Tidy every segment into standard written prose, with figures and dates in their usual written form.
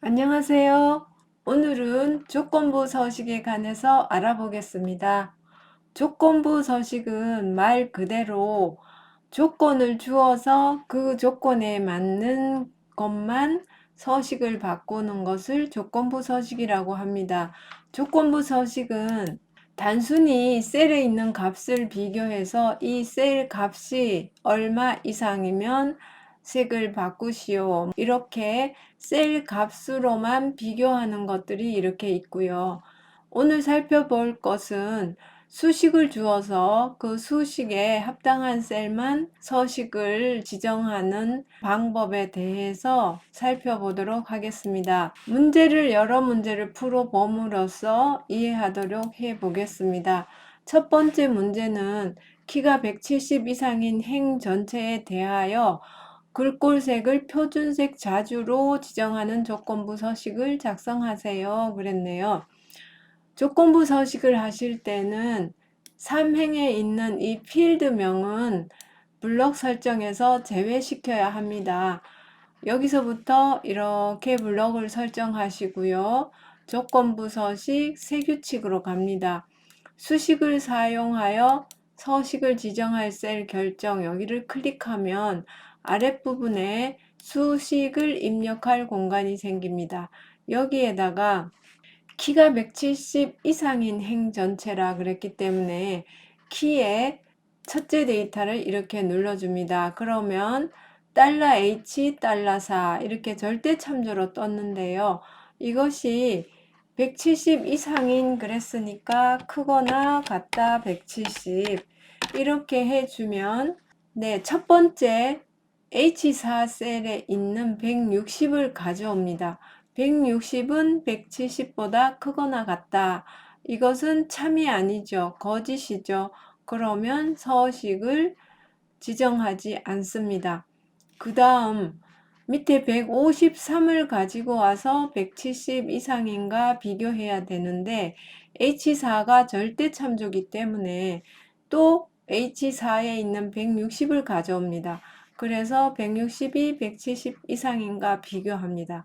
안녕하세요. 오늘은 조건부 서식에 관해서 알아보겠습니다. 조건부 서식은 말 그대로 조건을 주어서 그 조건에 맞는 것만 서식을 바꾸는 것을 조건부 서식이라고 합니다. 조건부 서식은 단순히 셀에 있는 값을 비교해서 이 셀 값이 얼마 이상이면 색을 바꾸시오. 이렇게 셀 값으로만 비교하는 것들이 이렇게 있고요. 오늘 살펴볼 것은 수식을 주어서 그 수식에 합당한 셀만 서식을 지정하는 방법에 대해서 살펴보도록 하겠습니다. 여러 문제를 풀어봄으로써 이해하도록 해보겠습니다. 첫 번째 문제는 키가 170 이상인 행 전체에 대하여 글꼴색을 표준색 자주로 지정하는 조건부 서식을 작성하세요. 그랬네요. 조건부 서식을 하실 때는 3행에 있는 이 필드명은 블록 설정에서 제외시켜야 합니다. 여기서부터 이렇게 블록을 설정하시고요. 조건부 서식 새 규칙으로 갑니다. 수식을 사용하여 서식을 지정할 셀 결정 여기를 클릭하면 아랫부분에 수식을 입력할 공간이 생깁니다. 여기에다가 키가 170 이상인 행 전체라 그랬기 때문에 키의 첫째 데이터를 이렇게 눌러줍니다. 그러면 $H, $4 이렇게 절대 참조로 떴는데요. 이것이 170 이상인 그랬으니까 크거나 같다 170 이렇게 해주면 첫 번째 H4 셀에 있는 160을 가져옵니다. 160은 170보다 크거나 같다. 이것은 참이 아니죠. 거짓이죠. 그러면 서식을 지정하지 않습니다. 그 다음 밑에 153을 가지고 와서 170 이상인가 비교해야 되는데 H4가 절대 참조기 때문에 또 H4에 있는 160을 가져옵니다. 그래서 160이 170 이상인가 비교합니다.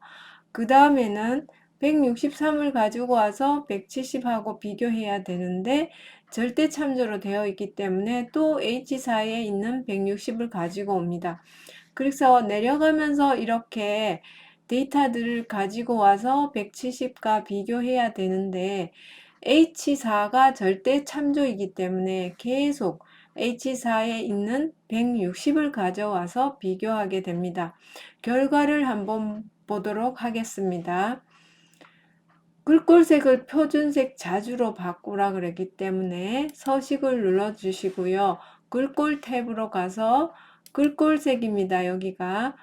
그 다음에는 163을 가지고 와서 170하고 비교해야 되는데 절대 참조로 되어 있기 때문에 또 H4에 있는 160을 가지고 옵니다. 그래서 내려가면서 이렇게 데이터들을 가지고 와서 170과 비교해야 되는데 H4가 절대 참조이기 때문에 계속 H4에 있는 160을 가져와서 비교하게 됩니다. 결과를 한번 보도록 하겠습니다. 글꼴색을 표준색 자주로 바꾸라 그랬기 때문에 서식을 눌러 주시고요. 글꼴 탭으로 가서 글꼴색입니다. 여기가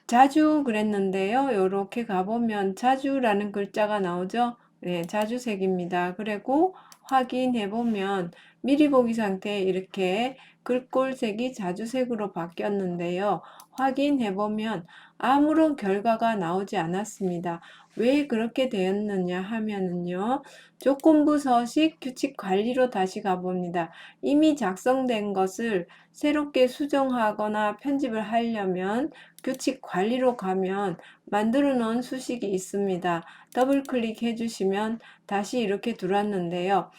자주 그랬는데요. 이렇게 가보면 자주라는 글자가 나오죠. 네, 자주색입니다. 그리고 확인해 보면 미리 보기 상태에 이렇게 글꼴색이 자주색으로 바뀌었는데요. 확인해 보면 아무런 결과가 나오지 않았습니다. 왜 그렇게 되었느냐 하면은요. 조건부 서식 규칙 관리로 다시 가봅니다. 이미 작성된 것을 새롭게 수정하거나 편집을 하려면 규칙 관리로 가면 만들어 놓은 수식이 있습니다. 더블 클릭해 주시면 다시 이렇게 들어왔는데요.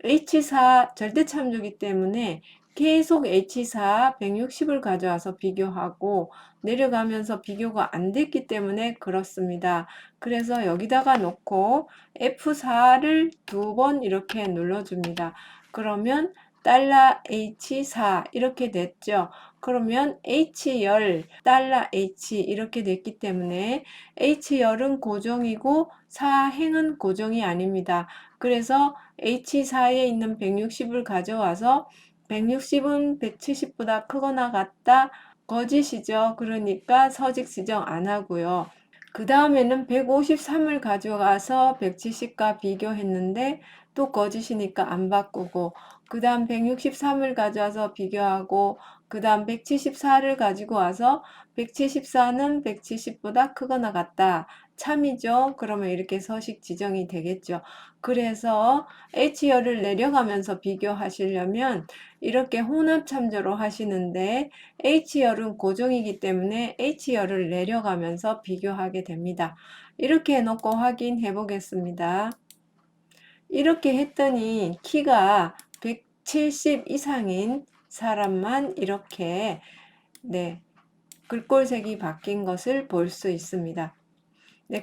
H4 절대 참조기 때문에 계속 H4 160을 가져와서 비교하고 내려가면서 비교가 안 됐기 때문에 그렇습니다. 그래서 여기다가 놓고 F4를 두 번 이렇게 눌러줍니다. 그러면 $H4 이렇게 됐죠. 그러면 H10 $H 이렇게 됐기 때문에 H10은 고정이고 4행은 고정이 아닙니다. 그래서 H4에 있는 160을 가져와서 160은 170보다 크거나 같다. 거짓이죠. 그러니까 서식 지정 안 하고요. 그 다음에는 153을 가져가서 170과 비교했는데 또 거짓이니까 안 바꾸고 그 다음 163을 가져와서 비교하고 그 다음 174를 가지고 와서 174는 170보다 크거나 같다. 참이죠. 그러면 이렇게 서식 지정이 되겠죠. 그래서 H열을 내려가면서 비교하시려면 이렇게 혼합 참조로 하시는데 H열은 고정이기 때문에 H열을 내려가면서 비교하게 됩니다. 이렇게 해놓고 확인해 보겠습니다. 이렇게 했더니 키가 170 이상인 사람만 이렇게 글꼴색이 바뀐 것을 볼 수 있습니다.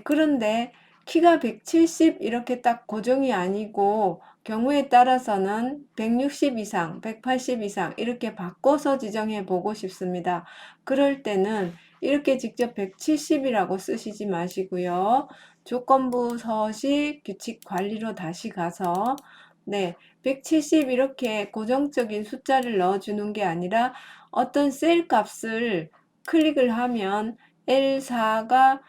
그런데 키가 170 이렇게 딱 고정이 아니고 경우에 따라서는 160 이상, 180 이상 이렇게 바꿔서 지정해 보고 싶습니다. 그럴 때는 이렇게 직접 170이라고 쓰시지 마시고요. 조건부 서식 규칙 관리로 다시 가서 170 이렇게 고정적인 숫자를 넣어주는 게 아니라 어떤 셀 값을 클릭을 하면 L4가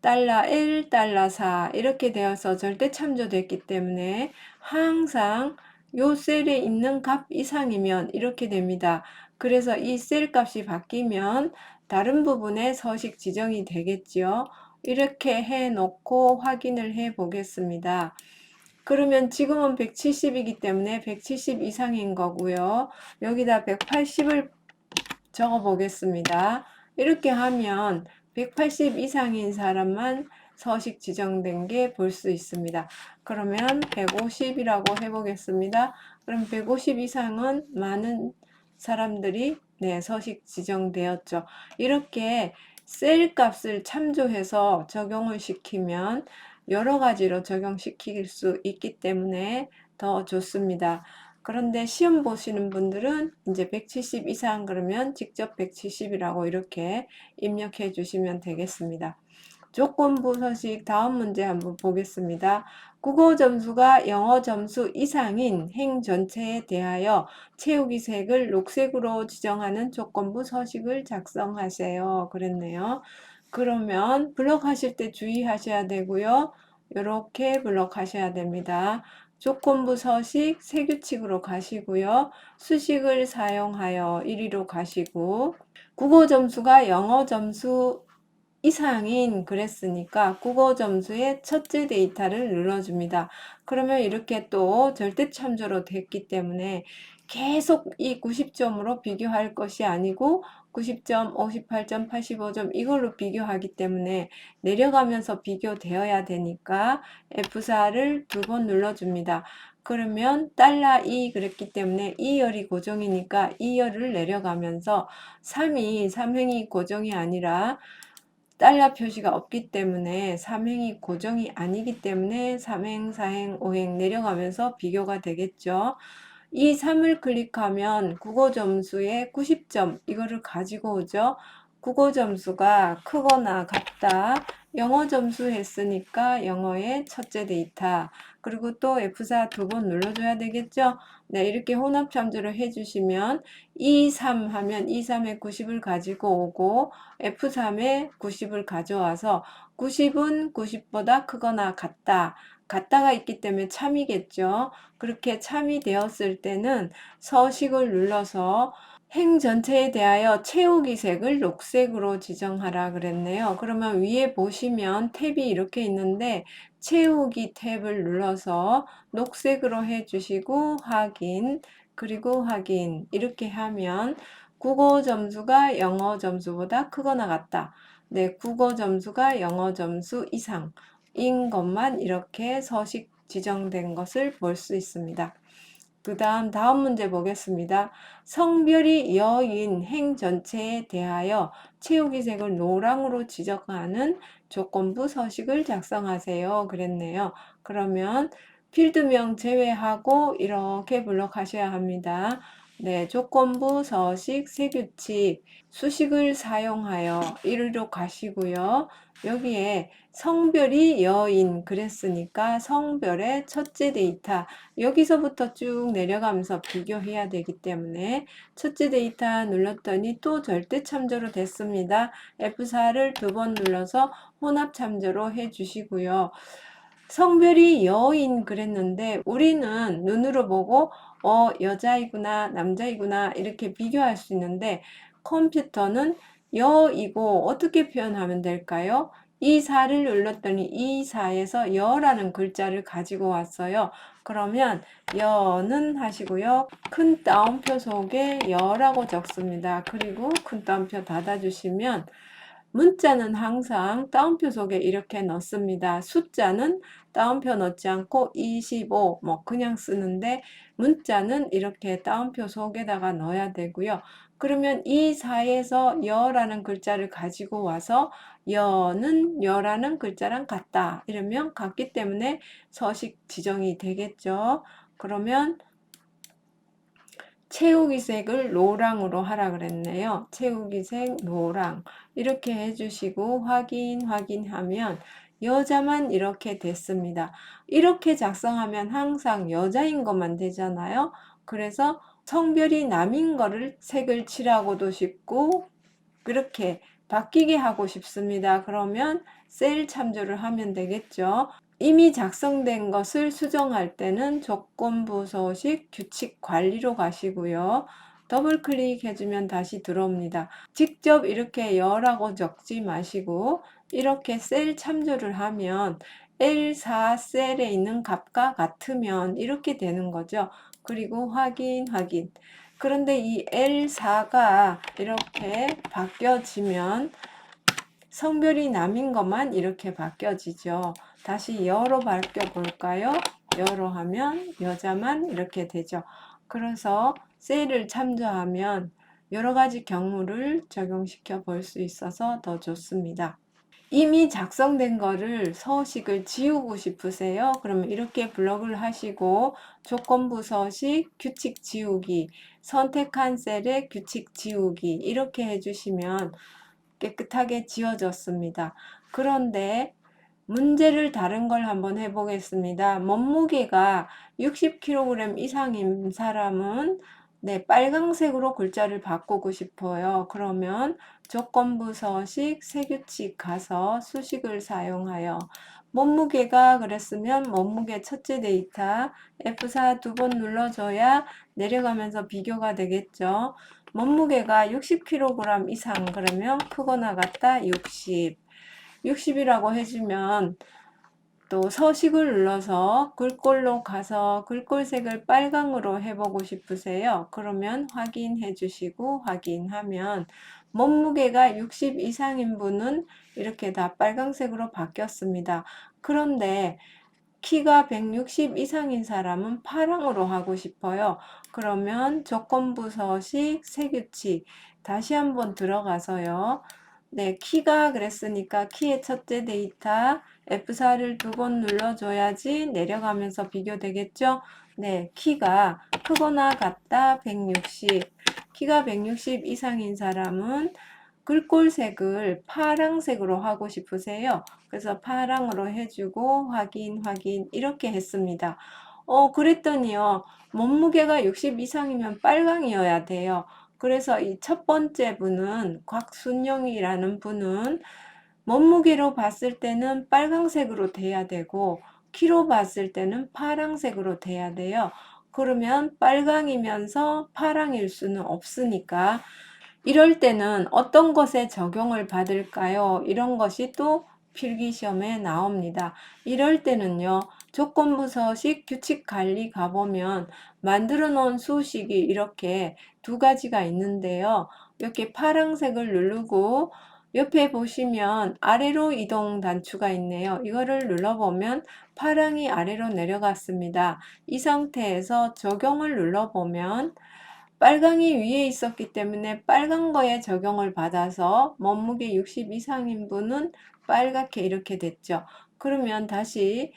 달러 1, 달러 4 이렇게 되어서 절대 참조됐기 때문에 항상 요 셀에 있는 값 이상이면 이렇게 됩니다. 그래서 이 셀 값이 바뀌면 다른 부분에 서식 지정이 되겠지요. 이렇게 해 놓고 확인을 해 보겠습니다. 그러면 지금은 170이기 때문에 170 이상인 거고요. 여기다 180을 적어 보겠습니다. 이렇게 하면 180 이상인 사람만 서식 지정된 게 볼 수 있습니다. 그러면 150이라고 해보겠습니다. 그럼 150 이상은 많은 사람들이 서식 지정되었죠. 이렇게 셀 값을 참조해서 적용을 시키면 여러 가지로 적용시킬 수 있기 때문에 더 좋습니다. 그런데 시험 보시는 분들은 이제 170 이상 그러면 직접 170이라고 이렇게 입력해 주시면 되겠습니다. 조건부 서식 다음 문제 한번 보겠습니다. 국어 점수가 영어 점수 이상인 행 전체에 대하여 채우기 색을 녹색으로 지정하는 조건부 서식을 작성하세요. 그랬네요. 그러면 블럭하실 때 주의하셔야 되고요. 이렇게 블럭하셔야 됩니다. 조건부 서식 세규칙으로 가시고요. 수식을 사용하여 1위로 가시고 국어 점수가 영어 점수 이상인 그랬으니까 국어 점수의 첫째 데이터를 눌러줍니다. 그러면 이렇게 또 절대 참조로 됐기 때문에 계속 이 90점으로 비교할 것이 아니고 90점, 58점, 85점 이걸로 비교하기 때문에 내려가면서 비교되어야 되니까 F4를 2번 눌러줍니다. 그러면 달러 2 그랬기 때문에 2열이 고정이니까 2열을 내려가면서 3이 3행이 고정이 아니라 달러 표시가 없기 때문에 3행이 고정이 아니기 때문에 3행, 4행, 5행 내려가면서 비교가 되겠죠. 이 3을 클릭하면 국어 점수의 90점 이거를 가지고 오죠. 국어 점수가 크거나 같다. 영어 점수 했으니까 영어의 첫째 데이터. 그리고 또 F4 2번 눌러줘야 되겠죠. 이렇게 혼합 참조를 해주시면 2, 3 하면 2, 3에 90을 가지고 오고 F3에 90을 가져와서 90은 90보다 크거나 같다. 같다가 있기 때문에 참이겠죠. 그렇게 참이 되었을 때는 서식을 눌러서 행 전체에 대하여 채우기 색을 녹색으로 지정하라 그랬네요. 그러면 위에 보시면 탭이 이렇게 있는데 채우기 탭을 눌러서 녹색으로 해주시고 확인 그리고 확인 이렇게 하면 국어 점수가 영어 점수보다 크거나 같다. 국어 점수가 영어 점수 이상인 것만 이렇게 서식 지정된 것을 볼 수 있습니다. 그 다음 문제 보겠습니다. 성별이 여인 행 전체에 대하여 채우기 색을 노랑으로 지정하는 조건부 서식을 작성하세요. 그랬네요. 그러면 필드명 제외하고 이렇게 블록하셔야 합니다. 조건부 서식 세규칙 수식을 사용하여 1로 가시고요. 여기에 성별이 여인 그랬으니까 성별의 첫째 데이터 여기서부터 쭉 내려가면서 비교해야 되기 때문에 첫째 데이터 눌렀더니 또 절대 참조로 됐습니다. F4를 2번 눌러서 혼합 참조로 해주시고요. 성별이 여인 그랬는데 우리는 눈으로 보고 여자이구나 남자이구나 이렇게 비교할 수 있는데 컴퓨터는 여이고 어떻게 표현하면 될까요? 이 사를 눌렀더니 이 사에서 여라는 글자를 가지고 왔어요. 그러면 여는 하시고요. 큰 따옴표 속에 여라고 적습니다. 그리고 큰 따옴표 닫아주시면 문자는 항상 따옴표 속에 이렇게 넣습니다. 숫자는 따옴표 넣지 않고 25 뭐 그냥 쓰는데 문자는 이렇게 따옴표 속에다가 넣어야 되고요. 그러면 이 사이에서 여라는 글자를 가지고 와서 여는 여라는 글자랑 같다. 이러면 같기 때문에 서식 지정이 되겠죠. 그러면 채우기색을 노랑으로 하라 그랬네요. 채우기색 노랑 이렇게 해주시고 확인하면 여자만 이렇게 됐습니다. 이렇게 작성하면 항상 여자인 것만 되잖아요. 그래서 성별이 남인 거를 색을 칠하고도 싶고 그렇게 바뀌게 하고 싶습니다. 그러면 셀 참조를 하면 되겠죠. 이미 작성된 것을 수정할 때는 조건부 서식 규칙 관리로 가시고요. 더블 클릭해주면 다시 들어옵니다. 직접 이렇게 여라고 적지 마시고 이렇게 셀 참조를 하면 L4 셀에 있는 값과 같으면 이렇게 되는 거죠. 그리고 확인. 그런데 이 L4가 이렇게 바뀌어지면 성별이 남인 것만 이렇게 바뀌어지죠. 다시 여로 바뀌어 볼까요? 여로 하면 여자만 이렇게 되죠. 그래서 셀을 참조하면 여러 가지 경우를 적용시켜 볼 수 있어서 더 좋습니다. 이미 작성된 거를 서식을 지우고 싶으세요? 그러면 이렇게 블럭을 하시고 조건부 서식, 규칙 지우기, 선택한 셀의 규칙 지우기 이렇게 해주시면 깨끗하게 지워졌습니다. 그런데 문제를 다른 걸 한번 해보겠습니다. 몸무게가 60kg 이상인 사람은 빨강색으로 글자를 바꾸고 싶어요. 그러면 조건부 서식, 세규칙 가서 수식을 사용하여 몸무게가 그랬으면 몸무게 첫째 데이터 F4 두 번 눌러줘야 내려가면서 비교가 되겠죠. 몸무게가 60kg 이상 그러면 크거나 같다 60. 60이라고 해주면 또 서식을 눌러서 글꼴로 가서 글꼴색을 빨강으로 해보고 싶으세요. 그러면 확인해 주시고 확인하면 몸무게가 60 이상인 분은 이렇게 다 빨강색으로 바뀌었습니다. 그런데 키가 160 이상인 사람은 파랑으로 하고 싶어요. 그러면 조건부 서식, 세규칙 다시 한번 들어가서요. 키가 그랬으니까 키의 첫째 데이터 F4를 두 번 눌러줘야지 내려가면서 비교되겠죠? 키가 크거나 같다 160. 키가 160 이상인 사람은 글꼴색을 파랑색으로 하고 싶으세요. 그래서 파랑으로 해주고 확인 이렇게 했습니다. 그랬더니요. 몸무게가 60 이상이면 빨강이어야 돼요. 그래서 이 첫 번째 분은 곽순영이라는 분은 몸무게로 봤을 때는 빨강색으로 돼야 되고 키로 봤을 때는 파랑색으로 돼야 돼요. 그러면 빨강이면서 파랑일 수는 없으니까 이럴 때는 어떤 것에 적용을 받을까요? 이런 것이 또 필기시험에 나옵니다. 이럴 때는요. 조건부 서식 규칙 관리 가보면 만들어 놓은 수식이 이렇게 두 가지가 있는데요. 이렇게 파란색을 누르고 옆에 보시면 아래로 이동 단추가 있네요. 이거를 눌러보면 파랑이 아래로 내려갔습니다. 이 상태에서 적용을 눌러보면 빨강이 위에 있었기 때문에 빨간 거에 적용을 받아서 몸무게 60 이상인 분은 빨갛게 이렇게 됐죠. 그러면 다시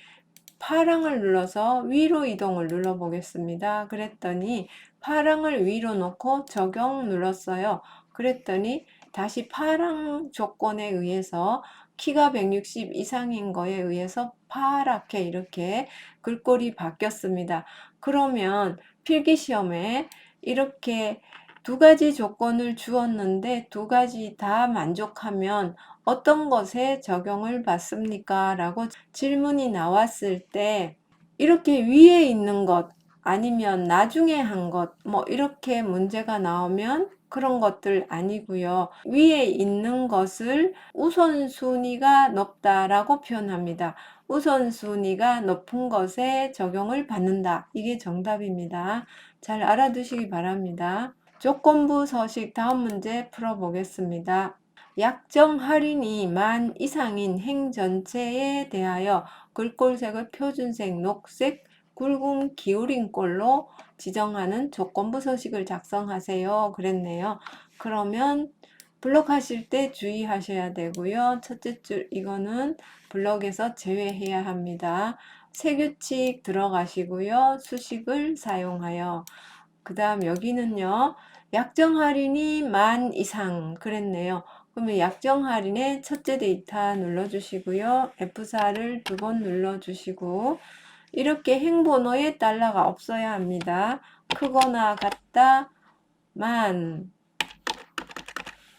파랑을 눌러서 위로 이동을 눌러 보겠습니다. 그랬더니 파랑을 위로 놓고 적용 눌렀어요. 그랬더니 다시 파랑 조건에 의해서 키가 160 이상인 거에 의해서 파랗게 이렇게 글꼴이 바뀌었습니다. 그러면 필기시험에 이렇게 두 가지 조건을 주었는데 두 가지 다 만족하면 어떤 것에 적용을 받습니까? 라고 질문이 나왔을 때 이렇게 위에 있는 것 아니면 나중에 한 것 뭐 이렇게 문제가 나오면 그런 것들 아니고요. 위에 있는 것을 우선순위가 높다라고 표현합니다. 우선순위가 높은 것에 적용을 받는다. 이게 정답입니다. 잘 알아두시기 바랍니다. 조건부 서식 다음 문제 풀어보겠습니다. 약정 할인이 만 이상인 행 전체에 대하여 글꼴색을 표준색, 녹색, 굵은 기울인 꼴로 지정하는 조건부 서식을 작성하세요. 그랬네요. 그러면 블록 하실 때 주의하셔야 되고요. 첫째 줄 이거는 블록에서 제외해야 합니다. 세규칙 들어가시고요. 수식을 사용하여 그 다음 여기는요. 약정 할인이 만 이상 그랬네요. 그러면 약정 할인의 첫째 데이터 눌러주시고요. F4를 두 번 눌러주시고 이렇게 행번호에 달러가 없어야 합니다. 크거나 같다 만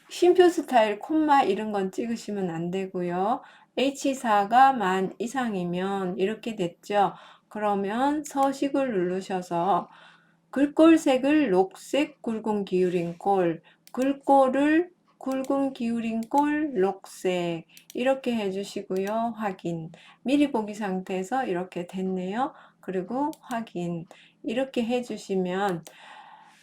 쉼표 스타일 콤마 이런 건 찍으시면 안 되고요. H4가 만 이상이면 이렇게 됐죠. 그러면 서식을 누르셔서 글꼴색을 녹색 굵은 기울인 꼴, 글꼴을 굵은 기울인 꼴 녹색 이렇게 해주시고요. 확인. 미리 보기 상태에서 이렇게 됐네요. 그리고 확인. 이렇게 해주시면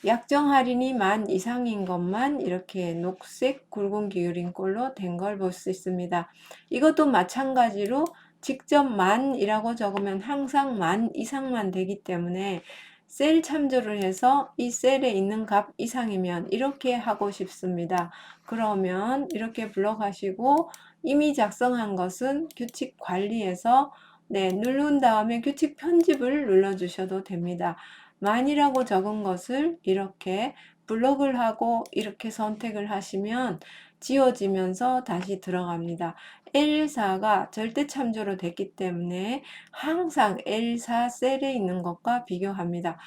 약정 할인이 만 이상인 것만 이렇게 녹색 굵은 기울인 꼴로 된 걸 볼 수 있습니다. 이것도 마찬가지로 직접 만이라고 적으면 항상 만 이상만 되기 때문에 셀 참조를 해서 이 셀에 있는 값 이상이면 이렇게 하고 싶습니다. 그러면 이렇게 블록하시고 이미 작성한 것은 규칙 관리에서 누른 다음에 규칙 편집을 눌러주셔도 됩니다. 만이라고 적은 것을 이렇게 블록을 하고 이렇게 선택을 하시면 지워지면서 다시 들어갑니다. L4가 절대 참조로 됐기 때문에 항상 L4 셀에 있는 것과 비교합니다.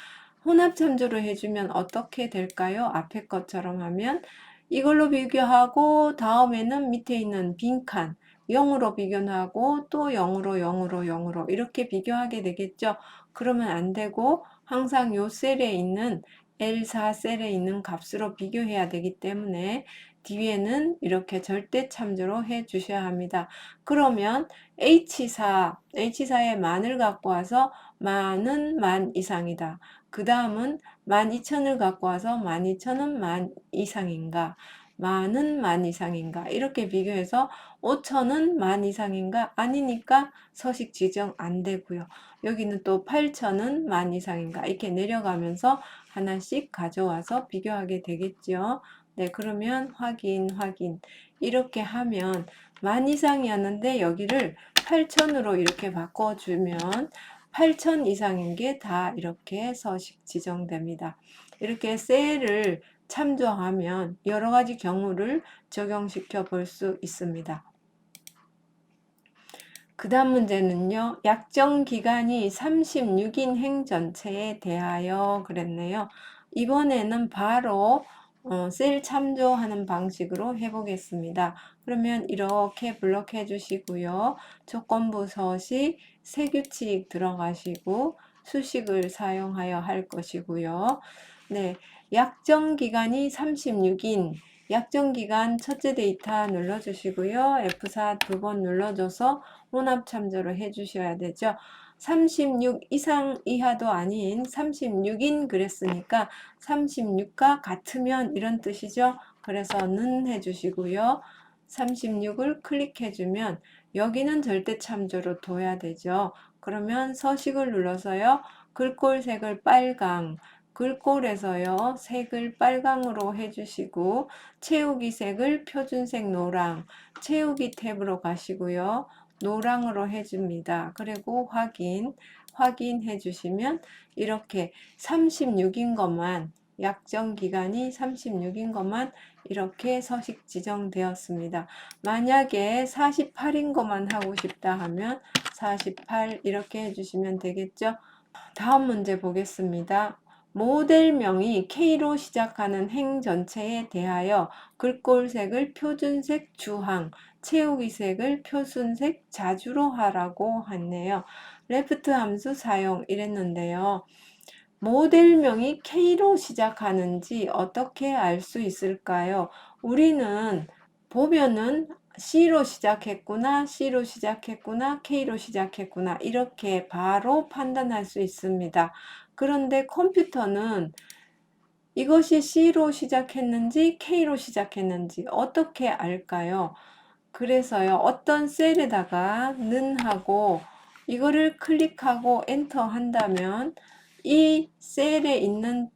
혼합 참조로 해주면 어떻게 될까요? 앞에 것처럼 하면 이걸로 비교하고 다음에는 밑에 있는 빈칸 0으로 비교하고 또 0으로 0으로 0으로 이렇게 비교하게 되겠죠. 그러면 안 되고 항상 요 셀에 있는 L4 셀에 있는 값으로 비교해야 되기 때문에 뒤에는 이렇게 절대 참조로 해 주셔야 합니다. 그러면 H4의 만을 갖고 와서 만은 만 이상이다. 그 다음은 12,000을 갖고 와서 12,000은 만 이상인가? 만은 만 이상인가? 이렇게 비교해서 5,000은 만 이상인가? 아니니까 서식 지정 안 되고요. 여기는 또 8,000은 만 이상인가? 이렇게 내려가면서 하나씩 가져와서 비교하게 되겠죠. 네, 그러면 확인. 이렇게 하면 만 이상이었는데 여기를 8,000으로 이렇게 바꿔주면 8,000 이상인 게 다 이렇게 서식 지정됩니다. 이렇게 셀을 참조하면 여러 가지 경우를 적용시켜 볼 수 있습니다. 그 다음 문제는요. 약정 기간이 36인 행 전체에 대하여 그랬네요. 이번에는 바로 셀 참조하는 방식으로 해보겠습니다. 그러면 이렇게 블록해 주시고요. 조건부 서식, 세규칙 들어가시고 수식을 사용하여 할 것이고요. 네, 약정 기간이 36인 약정기간 첫째 데이터 눌러주시고요. F4 두 번 눌러줘서 혼합 참조를 해주셔야 되죠. 36 이상 이하도 아닌 36인 그랬으니까 36과 같으면 이런 뜻이죠. 그래서 는 해주시고요. 36을 클릭해주면 여기는 절대 참조로 둬야 되죠. 그러면 서식을 눌러서요. 글꼴색을 빨강, 글꼴에서요. 색을 빨강으로 해주시고 채우기 색을 표준색 노랑, 채우기 탭으로 가시고요. 노랑으로 해줍니다. 그리고 확인해 주시면 이렇게 36인 것만 약정 기간이 36인 것만 이렇게 서식 지정되었습니다. 만약에 48인 것만 하고 싶다 하면 48 이렇게 해주시면 되겠죠. 다음 문제 보겠습니다. 모델명이 K로 시작하는 행 전체에 대하여 글꼴색을 표준색 주황, 채우기 색을 표순색 자주로 하라고 했네요. 레프트 함수 사용 이랬는데요. 모델명이 K로 시작하는지 어떻게 알 수 있을까요? 우리는 보면은 C로 시작했구나, C로 시작했구나, K로 시작했구나 이렇게 바로 판단할 수 있습니다. 그런데 컴퓨터는 이것이 C로 시작했는지 K로 시작했는지 어떻게 알까요? 그래서요, 어떤 셀에다가 는 하고 이거를 클릭하고 엔터 한다면 이 셀에 있는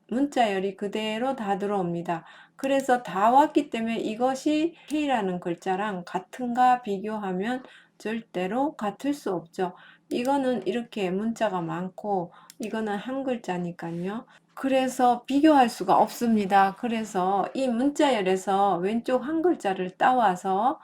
문자열이 그대로 다 들어옵니다. 그래서 다 왔기 때문에 이것이 K라는 글자랑 같은가 비교하면 절대로 같을 수 없죠. 이거는 이렇게 문자가 많고 이거는 한 글자니까요. 그래서 비교할 수가 없습니다. 그래서 이 문자열에서 왼쪽 한 글자를 따와서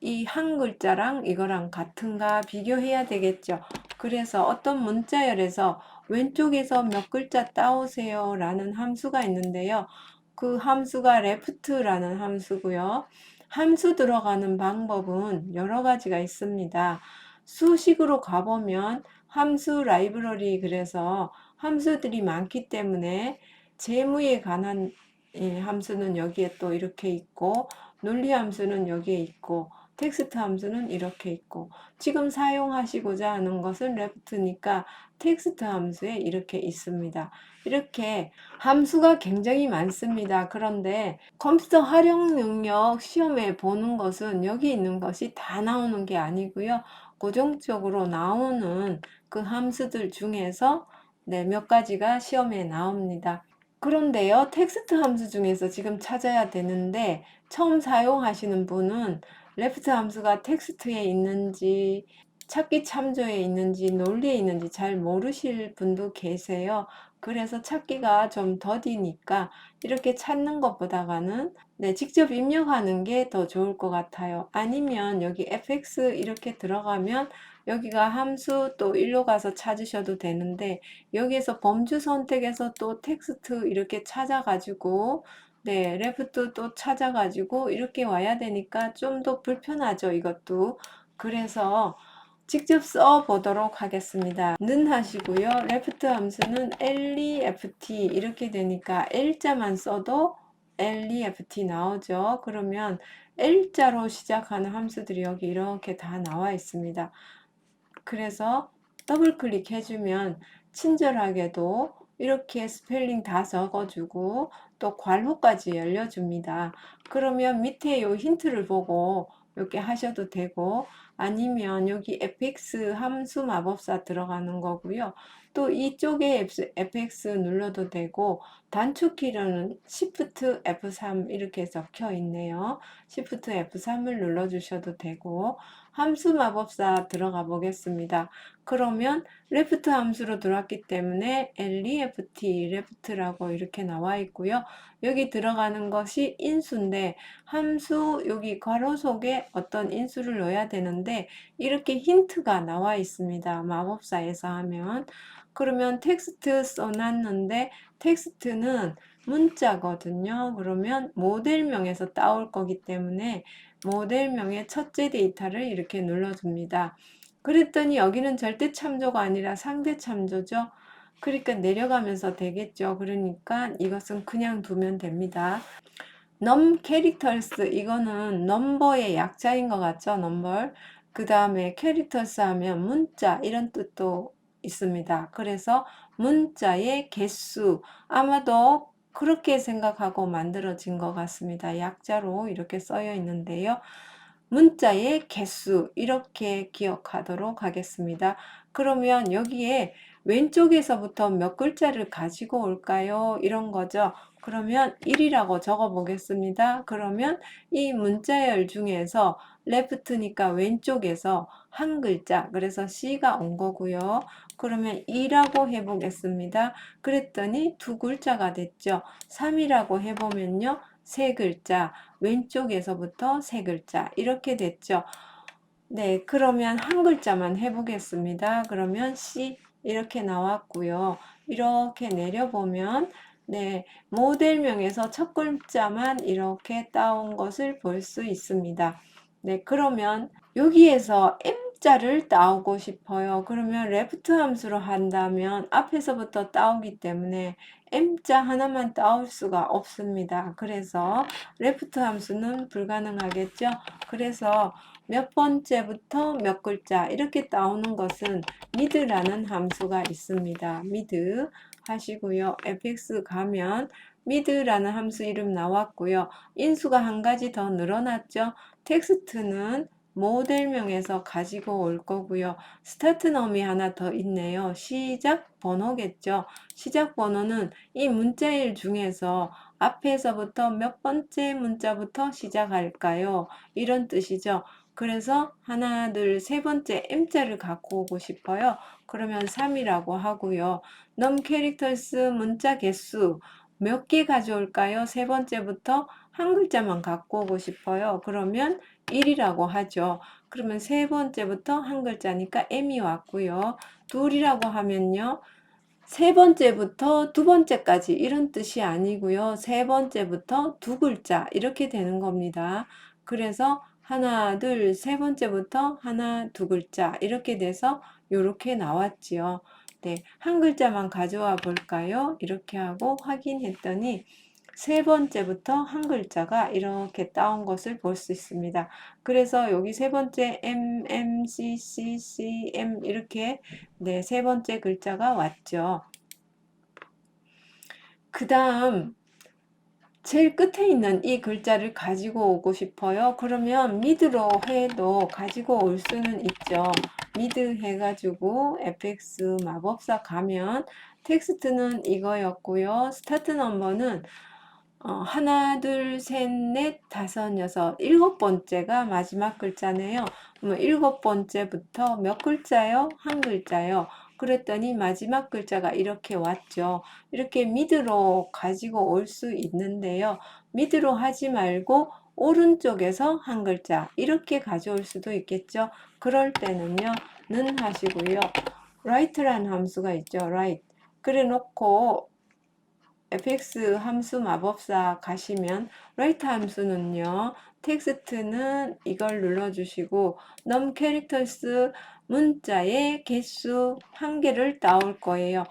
이 한 글자랑 이거랑 같은가 비교해야 되겠죠. 그래서 어떤 문자열에서 왼쪽에서 몇 글자 따오세요 라는 함수가 있는데요. 그 함수가 left라는 함수고요. 함수 들어가는 방법은 여러 가지가 있습니다. 수식으로 가보면 함수 라이브러리, 그래서 함수들이 많기 때문에 재무에 관한 함수는 여기에 또 이렇게 있고, 논리 함수는 여기에 있고, 텍스트 함수는 이렇게 있고, 지금 사용하시고자 하는 것은 left니까 텍스트 함수에 이렇게 있습니다. 이렇게 함수가 굉장히 많습니다. 그런데 컴퓨터 활용 능력 시험에 보는 것은 여기 있는 것이 다 나오는 게 아니고요. 고정적으로 나오는 그 함수들 중에서 몇 가지가 시험에 나옵니다. 그런데요, 텍스트 함수 중에서 지금 찾아야 되는데 처음 사용하시는 분은 레프트 함수가 텍스트에 있는지 찾기 참조에 있는지 논리에 있는지 잘 모르실 분도 계세요. 그래서 찾기가 좀 더디니까 이렇게 찾는 것보다는 직접 입력하는 게 더 좋을 것 같아요. 아니면 여기 fx 이렇게 들어가면 여기가 함수 또 일로 가서 찾으셔도 되는데, 여기에서 범주 선택해서 또 텍스트 이렇게 찾아가지고 레프트 또 찾아가지고 이렇게 와야 되니까 좀 더 불편하죠, 이것도. 그래서 직접 써 보도록 하겠습니다. 는 하시고요. 레프트 함수는 left 이렇게 되니까 L자만 써도 left 나오죠. 그러면 L자로 시작하는 함수들이 여기 이렇게 다 나와 있습니다. 그래서 더블 클릭해주면 친절하게도 이렇게 스펠링 다 적어주고 또 괄호까지 열려줍니다. 그러면 밑에 요 힌트를 보고 이렇게 하셔도 되고, 아니면 여기 fx 함수 마법사 들어가는 거고요. 또 이쪽에 fx 눌러도 되고, 단축키로는 Shift F3 이렇게 적혀 있네요. Shift F3을 눌러 주셔도 되고, 함수 마법사 들어가 보겠습니다. 그러면 레프트 함수로 들어왔기 때문에 left, left라고 이렇게 나와 있고요. 여기 들어가는 것이 인수인데 함수 여기 괄호 속에 어떤 인수를 넣어야 되는데 이렇게 힌트가 나와 있습니다. 마법사에서 하면. 그러면 텍스트 써놨는데 텍스트는 문자거든요. 그러면 모델명에서 따올 거기 때문에 모델명의 첫째 데이터를 이렇게 눌러줍니다. 그랬더니 여기는 절대 참조가 아니라 상대 참조죠. 그러니까 내려가면서 되겠죠. 그러니까 이것은 그냥 두면 됩니다. num characters, 이거는 넘버의 약자인 것 같죠. 넘버. 그 다음에 characters 하면 문자 이런 뜻도 있습니다. 그래서 문자의 개수, 아마도 그렇게 생각하고 만들어진 것 같습니다. 약자로 이렇게 써여 있는데요. 문자의 개수 이렇게 기억하도록 하겠습니다. 그러면 여기에 왼쪽에서부터 몇 글자를 가지고 올까요? 이런 거죠. 그러면 1이라고 적어 보겠습니다. 그러면 이 문자열 중에서 left니까 왼쪽에서 한 글자, 그래서 C가 온 거고요. 그러면 2라고 해보겠습니다. 그랬더니 두 글자가 됐죠. 3이라고 해보면요, 세 글자, 왼쪽에서부터 세 글자 이렇게 됐죠. 그러면 한 글자만 해보겠습니다. 그러면 C 이렇게 나왔고요. 이렇게 내려보면 네, 모델명에서 첫 글자만 이렇게 따온 것을 볼 수 있습니다. 네, 그러면 여기에서 M자를 따오고 싶어요. 그러면 레프트 함수로 한다면 앞에서부터 따오기 때문에 M자 하나만 따올 수가 없습니다. 그래서 레프트 함수는 불가능하겠죠. 그래서 몇 번째부터 몇 글자 이렇게 따오는 것은 mid라는 함수가 있습니다. mid 하시고요. fx 가면 mid라는 함수 이름 나왔고요. 인수가 한 가지 더 늘어났죠. 텍스트는 모델명에서 가지고 올 거고요. 스타트 놈이 하나 더 있네요. 시작 번호겠죠. 시작 번호는 이 문자일 중에서 앞에서부터 몇 번째 문자부터 시작할까요? 이런 뜻이죠. 그래서 하나, 둘, 세 번째 M자를 갖고 오고 싶어요. 그러면 3이라고 하고요. 넘 캐릭터스 문자 개수 몇 개 가져올까요? 세 번째부터 한 글자만 갖고 오고 싶어요. 그러면 1이라고 하죠. 그러면 세 번째부터 한 글자니까 M이 왔고요. 둘이라고 하면요. 세 번째부터 두 번째까지 이런 뜻이 아니고요. 세 번째부터 두 글자 이렇게 되는 겁니다. 그래서 하나, 둘, 세 번째부터 하나, 두 글자 이렇게 돼서 이렇게 나왔지요. 네, 한 글자만 가져와 볼까요? 이렇게 하고 확인했더니 세 번째부터 한 글자가 이렇게 따온 것을 볼 수 있습니다. 그래서 여기 세 번째 M, M, C, C, C, M 이렇게 네, 세 번째 글자가 왔죠. 그 다음 제일 끝에 있는 이 글자를 가지고 오고 싶어요. 그러면 mid로 해도 가지고 올 수는 있죠. mid 해가지고 fx 마법사 가면 텍스트는 이거였고요. 스타트 넘버는 하나, 둘, 셋, 넷, 다섯, 여섯, 일곱 번째가 마지막 글자네요. 그러면 일곱 번째부터 몇 글자요? 한 글자요. 그랬더니 마지막 글자가 이렇게 왔죠. 이렇게 미드로 가지고 올 수 있는데요. 미드로 하지 말고 오른쪽에서 한 글자 이렇게 가져올 수도 있겠죠. 그럴 때는요. 는 하시고요. right라는 함수가 있죠. right. 그래 놓고 fx 함수 마법사 가시면 right 함수는요. 텍스트는 이걸 눌러주시고 num characters 문자의 개수 한 개를 따올 거예요.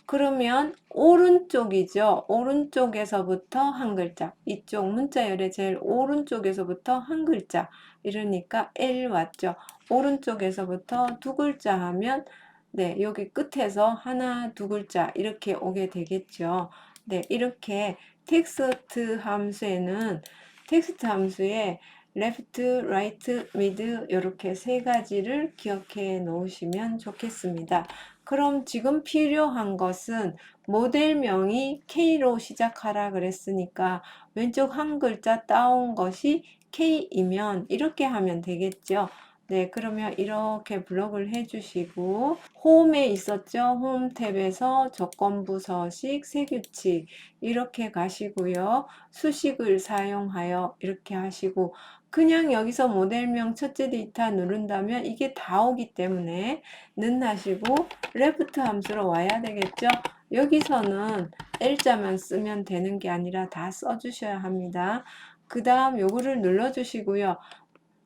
그러면 오른쪽이죠. 오른쪽에서부터 한 글자. 이쪽 문자열의 제일 오른쪽에서부터 한 글자. 이러니까 L 왔죠. 오른쪽에서부터 두 글자 하면 네, 여기 끝에서 하나, 두 글자 이렇게 오게 되겠죠. 네, 이렇게 텍스트 함수에는 텍스트 함수에 left, right, mid 이렇게 세 가지를 기억해 놓으시면 좋겠습니다. 그럼 지금 필요한 것은 모델명이 K로 시작하라 그랬으니까 왼쪽 한 글자 따온 것이 K이면 이렇게 하면 되겠죠. 네, 그러면 이렇게 블록을 해주시고 홈에 있었죠. 홈 탭에서 조건부 서식, 세규칙 이렇게 가시고요. 수식을 사용하여 이렇게 하시고 그냥 여기서 모델명 첫째 데이터 누른다면 이게 다 오기 때문에 는 하시고 레프트 함수로 와야 되겠죠. 여기서는 L자만 쓰면 되는 게 아니라 다 써주셔야 합니다. 그 다음 요거를 눌러주시고요.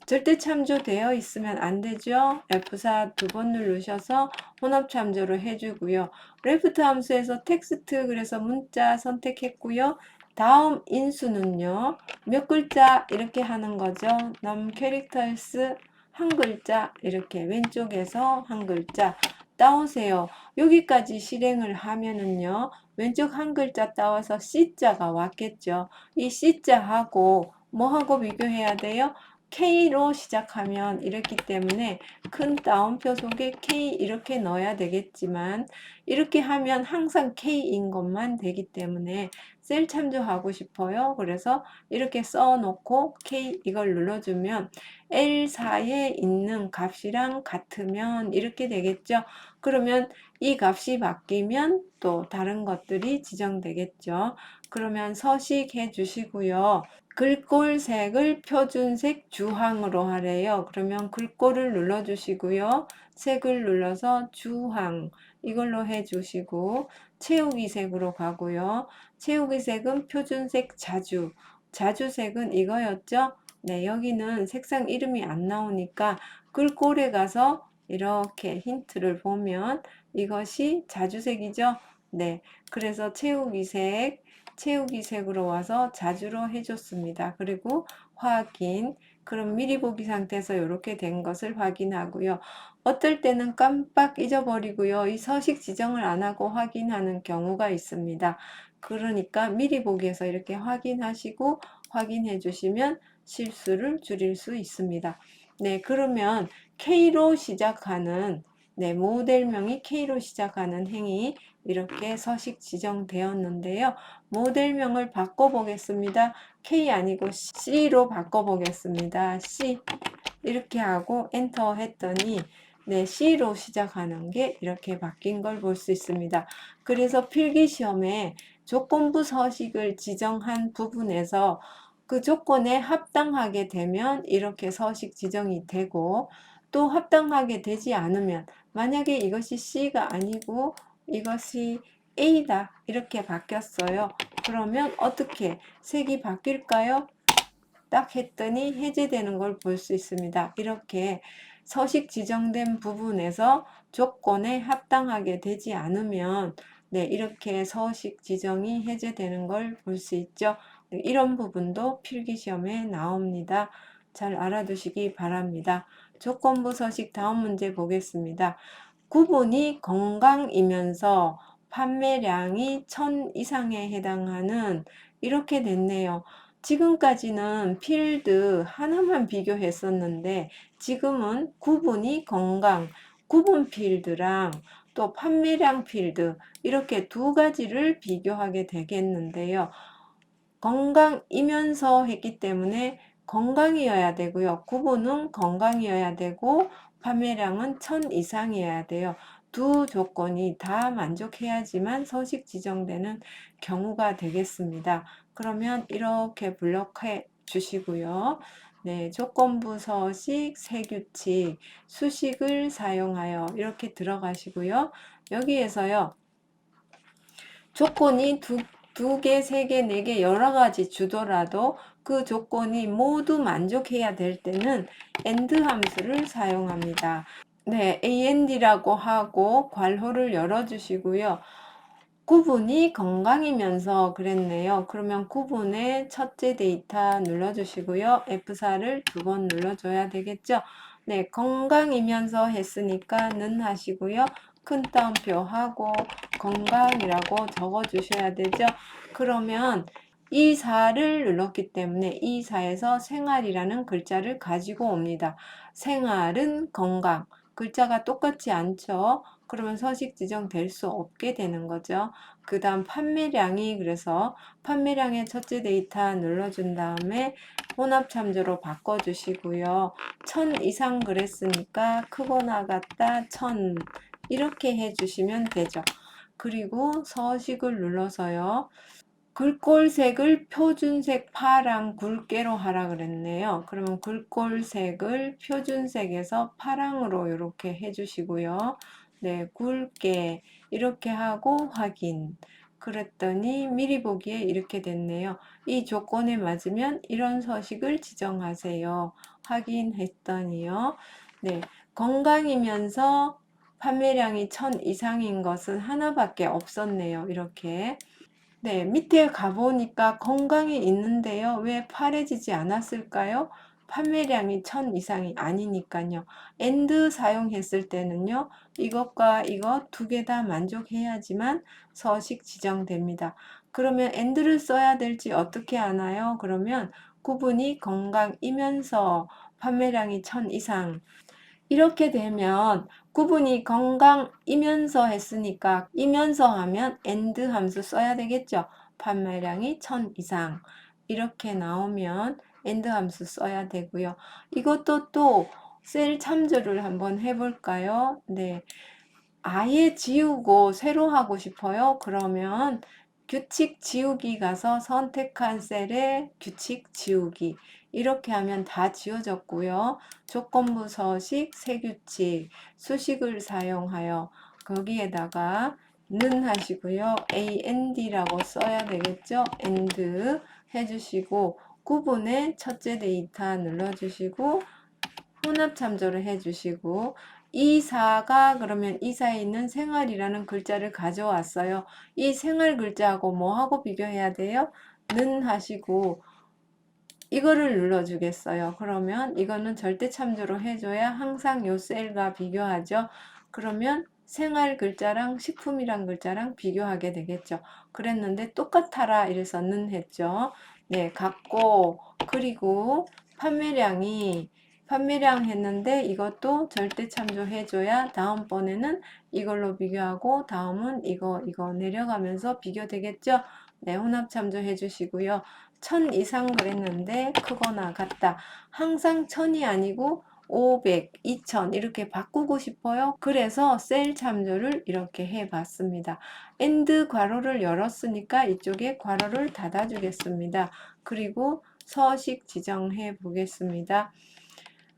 절대 참조되어 있으면 안 되죠. F4 두 번 누르셔서 혼합 참조를 해주고요. 레프트 함수에서 텍스트 그래서 문자 선택했고요. 다음 인수는요. 몇 글자 이렇게 하는 거죠. num characters 한 글자 이렇게 왼쪽에서 한 글자 따오세요. 여기까지 실행을 하면은요. 왼쪽 한 글자 따와서 C자가 왔겠죠. 이 C자하고 뭐하고 비교해야 돼요? K로 시작하면 이렇기 때문에 큰 따옴표 속에 K 이렇게 넣어야 되겠지만 이렇게 하면 항상 K인 것만 되기 때문에 셀 참조하고 싶어요. 그래서 이렇게 써놓고 K 이걸 눌러주면 L4에 있는 값이랑 같으면 이렇게 되겠죠. 그러면 이 값이 바뀌면 또 다른 것들이 지정되겠죠. 그러면 서식해 주시고요. 글꼴색을 표준색 주황으로 하래요. 그러면 글꼴을 눌러주시고요. 색을 눌러서 주황 이걸로 해주시고 채우기 색으로 가고요. 채우기 색은 표준색 자주, 자주색은 이거였죠. 네, 여기는 색상 이름이 안 나오니까 글꼴에 가서 이렇게 힌트를 보면 이것이 자주색이죠. 네, 그래서 채우기색으로 와서 자주로 해줬습니다. 그리고 확인, 그럼 미리 보기 상태에서 이렇게 된 것을 확인하고요. 어떨 때는 깜빡 잊어버리고요. 이 서식 지정을 안 하고 확인하는 경우가 있습니다. 그러니까 미리 보기에서 이렇게 확인하시고 확인해 주시면 실수를 줄일 수 있습니다. 네, 그러면 K로 시작하는 모델명이 K로 시작하는 행위 이렇게 서식 지정되었는데요. 모델명을 바꿔보겠습니다. K 아니고 C로 바꿔보겠습니다. C 이렇게 하고 엔터 했더니 C로 시작하는 게 이렇게 바뀐 걸 볼 수 있습니다. 그래서 필기시험에 조건부 서식을 지정한 부분에서 그 조건에 합당하게 되면 이렇게 서식 지정이 되고 또 합당하게 되지 않으면 만약에 이것이 C가 아니고 이것이 A다 이렇게 바뀌었어요. 그러면 어떻게 색이 바뀔까요? 딱 했더니 해제되는 걸 볼 수 있습니다. 이렇게 서식 지정된 부분에서 조건에 합당하게 되지 않으면 이렇게 서식 지정이 해제되는 걸 볼 수 있죠. 이런 부분도 필기시험에 나옵니다. 잘 알아두시기 바랍니다. 조건부 서식 다음 문제 보겠습니다. 구분이 건강이면서 판매량이 1000 이상에 해당하는 이렇게 됐네요. 지금까지는 필드 하나만 비교했었는데 지금은 구분이 건강, 구분 필드랑 또 판매량 필드 이렇게 두 가지를 비교하게 되겠는데요. 건강이면서 했기 때문에 건강이어야 되고요. 구분은 건강이어야 되고 판매량은 1000 이상이어야 돼요. 두 조건이 다 만족해야지만 서식 지정되는 경우가 되겠습니다. 그러면 이렇게 블록해 주시고요. 네, 조건부 서식, 세규칙, 수식을 사용하여 이렇게 들어가시고요. 여기에서요. 조건이 두 개, 세 개, 네 개 여러 가지 주더라도 그 조건이 모두 만족해야 될 때는 AND 함수를 사용합니다. 네, AND라고 하고 괄호를 열어주시고요. 구분이 건강이면서 그랬네요. 그러면 구분의 첫째 데이터 눌러주시고요. F4를 두 번 눌러줘야 되겠죠. 네, 건강이면서 했으니까 는 하시고요. 큰 따옴표 하고 건강이라고 적어주셔야 되죠. 그러면 이 4를 눌렀기 때문에 이 4에서 생활이라는 글자를 가지고 옵니다. 생활은 건강. 글자가 똑같지 않죠. 그러면 서식 지정될 수 없게 되는 거죠. 그 다음 판매량이 그래서 판매량의 첫째 데이터 눌러준 다음에 혼합 참조로 바꿔주시고요. 1000 이상 그랬으니까 크거나 같다 1000 이렇게 해주시면 되죠. 그리고 서식을 눌러서요. 글꼴색을 표준색 파랑 굵게로 하라 그랬네요. 그러면 글꼴색을 표준색에서 파랑으로 이렇게 해주시고요. 네, 굵게 이렇게 하고 확인. 그랬더니 미리 보기에 이렇게 됐네요. 이 조건에 맞으면 이런 서식을 지정하세요. 확인했더니요. 네, 건강이면서 판매량이 1000 이상인 것은 하나밖에 없었네요. 이렇게. 네, 밑에 가보니까 건강이 있는데요. 왜 파래지지 않았을까요? 판매량이 1000 이상이 아니니까요. AND 사용했을 때는요. 이것과 이것 두 개 다 만족해야지만 서식 지정됩니다. 그러면 AND를 써야 될지 어떻게 아나요? 그러면 구분이 건강이면서 판매량이 1000 이상 이렇게 되면 구분이 건강이면서 했으니까 이면서 하면 AND 함수 써야 되겠죠. 판매량이 1000 이상 이렇게 나오면 AND 함수 써야 되고요. 이것도 또 셀 참조를 한번 해볼까요? 네, 아예 지우고 새로 하고 싶어요. 그러면 규칙 지우기 가서 선택한 셀에 규칙 지우기 이렇게 하면 다 지워졌고요. 조건부 서식, 세규칙, 수식을 사용하여 거기에다가 는 하시고요. and라고 써야 되겠죠. and 해주시고 구분의 첫째 데이터 눌러주시고 혼합 참조를 해주시고 이사가 그러면 이사에 있는 생활이라는 글자를 가져왔어요. 이 생활 글자하고 뭐하고 비교해야 돼요? 는 하시고 이거를 눌러주겠어요. 그러면 이거는 절대 참조로 해줘야 항상 요 셀과 비교하죠. 그러면 생활 글자랑 식품이란 글자랑 비교하게 되겠죠. 그랬는데 똑같아라 이래서 는 했죠. 네, 같고 그리고 판매량 했는데 이것도 절대 참조해줘야 다음번에는 이걸로 비교하고 다음은 이거 내려가면서 비교되겠죠. 네, 혼합 참조해 주시고요. 1000 이상 그랬는데 크거나 같다. 항상 1000이 아니고 500, 2000 이렇게 바꾸고 싶어요. 그래서 셀 참조를 이렇게 해봤습니다. and 괄호를 열었으니까 이쪽에 괄호를 닫아주겠습니다. 그리고 서식 지정해 보겠습니다.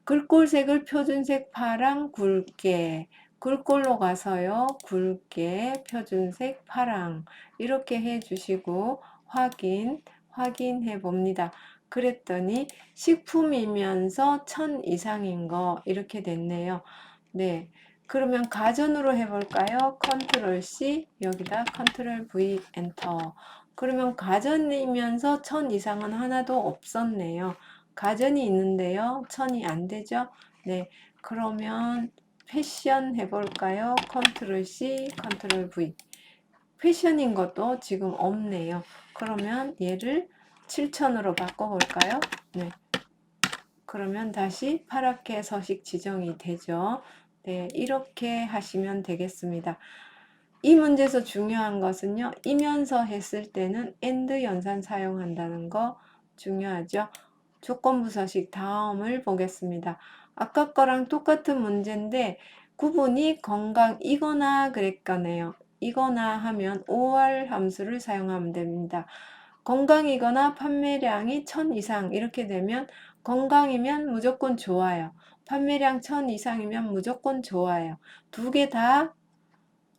글꼴색을 표준색 파랑 굵게 글꼴로 가서요. 굵게 표준색 파랑 이렇게 해주시고 확인해 봅니다. 그랬더니 식품이면서 1000 이상인 거 이렇게 됐네요. 네. 그러면 가전으로 해볼까요? 컨트롤 C 여기다 컨트롤 V 엔터. 그러면 가전이면서 1000 이상은 하나도 없었네요. 가전이 있는데요. 1000이 안 되죠? 네. 그러면 패션 해볼까요? 컨트롤 C 컨트롤 V. 패션인 것도 지금 없네요. 그러면 얘를 7000으로 바꿔볼까요? 네. 그러면 다시 파랗게 서식 지정이 되죠. 네, 이렇게 하시면 되겠습니다. 이 문제에서 중요한 것은요. 이면서 했을 때는 and 연산 사용한다는 거 중요하죠. 조건부 서식 다음을 보겠습니다. 아까 거랑 똑같은 문제인데 구분이 건강이거나 그랬거네요. 이거나 하면 or 함수를 사용하면 됩니다. 건강이거나 판매량이 1000 이상 이렇게 되면 건강이면 무조건 좋아요. 판매량 1000 이상이면 무조건 좋아요. 두 개 다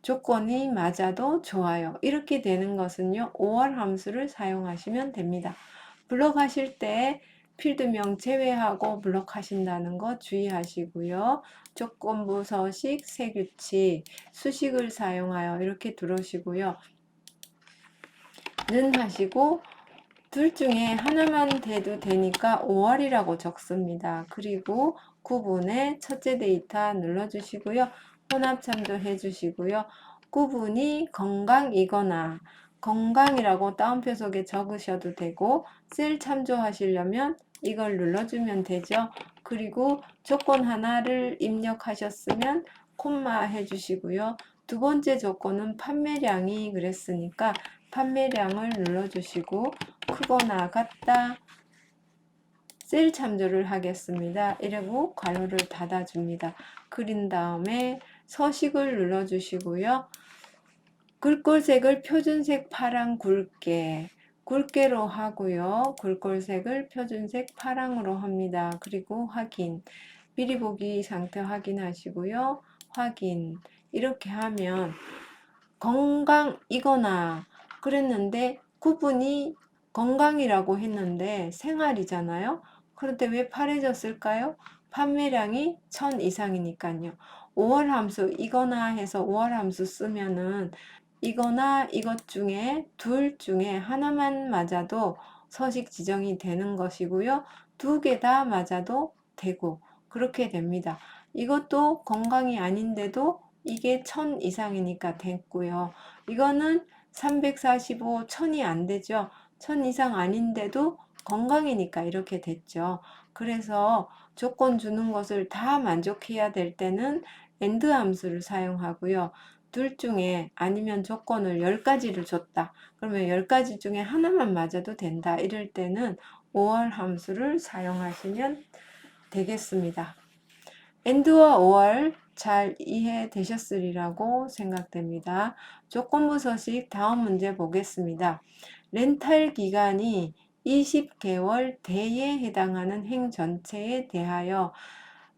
조건이 맞아도 좋아요. 이렇게 되는 것은요. or 함수를 사용하시면 됩니다. 블록하실 때 필드명 제외하고 블록하신다는 거 주의하시고요. 조건부 서식, 세규칙, 수식을 사용하여 이렇게 들어오시고요. 는 하시고 둘 중에 하나만 돼도 되니까 5월이라고 적습니다. 그리고 구분의 첫째 데이터 눌러주시고요. 혼합 참조해 주시고요. 구분이 건강이거나 건강이라고 따옴표 속에 적으셔도 되고 셀 참조하시려면 이걸 눌러주면 되죠. 그리고 조건 하나를 입력하셨으면 콤마 해주시고요. 두 번째 조건은 판매량이 그랬으니까 판매량을 눌러주시고 크거나 같다 셀 참조를 하겠습니다. 이러고 괄호를 닫아줍니다. 그린 다음에 서식을 눌러주시고요. 글꼴색을 표준색 파랑 굵게로 하고요. 글꼴색을 표준색 파랑으로 합니다. 그리고 확인 미리 보기 상태 확인하시고요. 확인 이렇게 하면 건강이거나 그랬는데 구분이 건강이라고 했는데 생활이잖아요. 그런데 왜 파래졌을까요? 판매량이 1000 이상이니까요. 5월 함수 이거나 해서 5월 함수 쓰면은 이거나 이것 중에 둘 중에 하나만 맞아도 서식 지정이 되는 것이고요. 두 개 다 맞아도 되고 그렇게 됩니다. 이것도 건강이 아닌데도 이게 1000 이상이니까 됐고요. 이거는 345, 1000이 안 되죠. 1000 이상 아닌데도 건강이니까 이렇게 됐죠. 그래서 조건 주는 것을 다 만족해야 될 때는 AND 함수를 사용하고요. 둘 중에 아니면 조건을 10가지를 줬다. 그러면 10가지 중에 하나만 맞아도 된다. 이럴 때는 or 함수를 사용하시면 되겠습니다. AND와 or 잘 이해되셨으리라고 생각됩니다. 조건부 서식 다음 문제 보겠습니다. 렌탈 기간이 20개월 대에 해당하는 행 전체에 대하여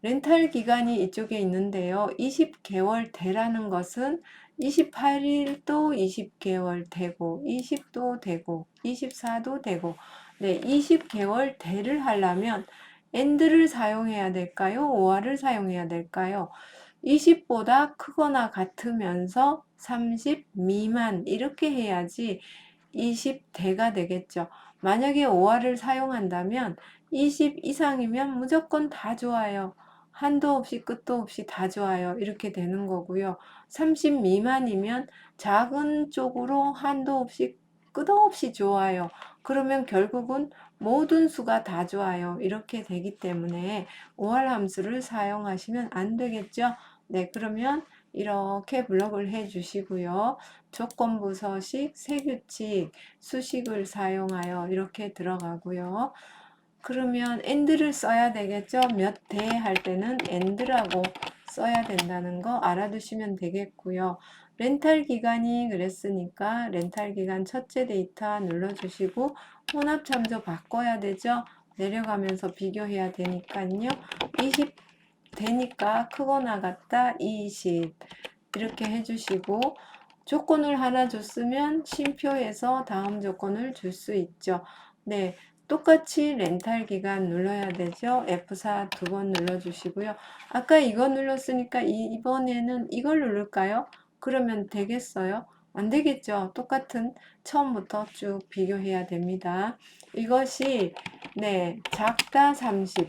렌탈 기간이 이쪽에 있는데요. 20개월 대라는 것은 28일도 20개월 되고 20도 되고 24도 되고 네, 20개월 대를 하려면 and를 사용해야 될까요? or를 사용해야 될까요? 20보다 크거나 같으면서 30 미만 이렇게 해야지 20대가 되겠죠. 만약에 or를 사용한다면 20 이상이면 무조건 다 좋아요. 한도 없이 끝도 없이 다 좋아요. 이렇게 되는 거고요. 30 미만이면 작은 쪽으로 한도 없이 끝없이 좋아요. 그러면 결국은 모든 수가 다 좋아요. 이렇게 되기 때문에 OR 함수를 사용하시면 안 되겠죠. 네, 그러면 이렇게 블록을 해 주시고요. 조건부 서식, 세규칙, 수식을 사용하여 이렇게 들어가고요. 그러면 and를 써야 되겠죠. 몇 대 할 때는 and라고 써야 된다는 거 알아두시면 되겠고요. 렌탈 기간이 그랬으니까 렌탈 기간 첫째 데이터 눌러주시고 혼합 참조 바꿔야 되죠. 내려가면서 비교해야 되니까요. 20 되니까 크거나 같다 20 이렇게 해주시고 조건을 하나 줬으면 쉼표에서 다음 조건을 줄 수 있죠. 네, 똑같이 렌탈 기간 눌러야 되죠. F4 두 번 눌러주시고요. 아까 이거 눌렀으니까 이번에는 이걸 누를까요? 그러면 되겠어요? 안 되겠죠. 똑같은 처음부터 쭉 비교해야 됩니다. 이것이 네, 작다 30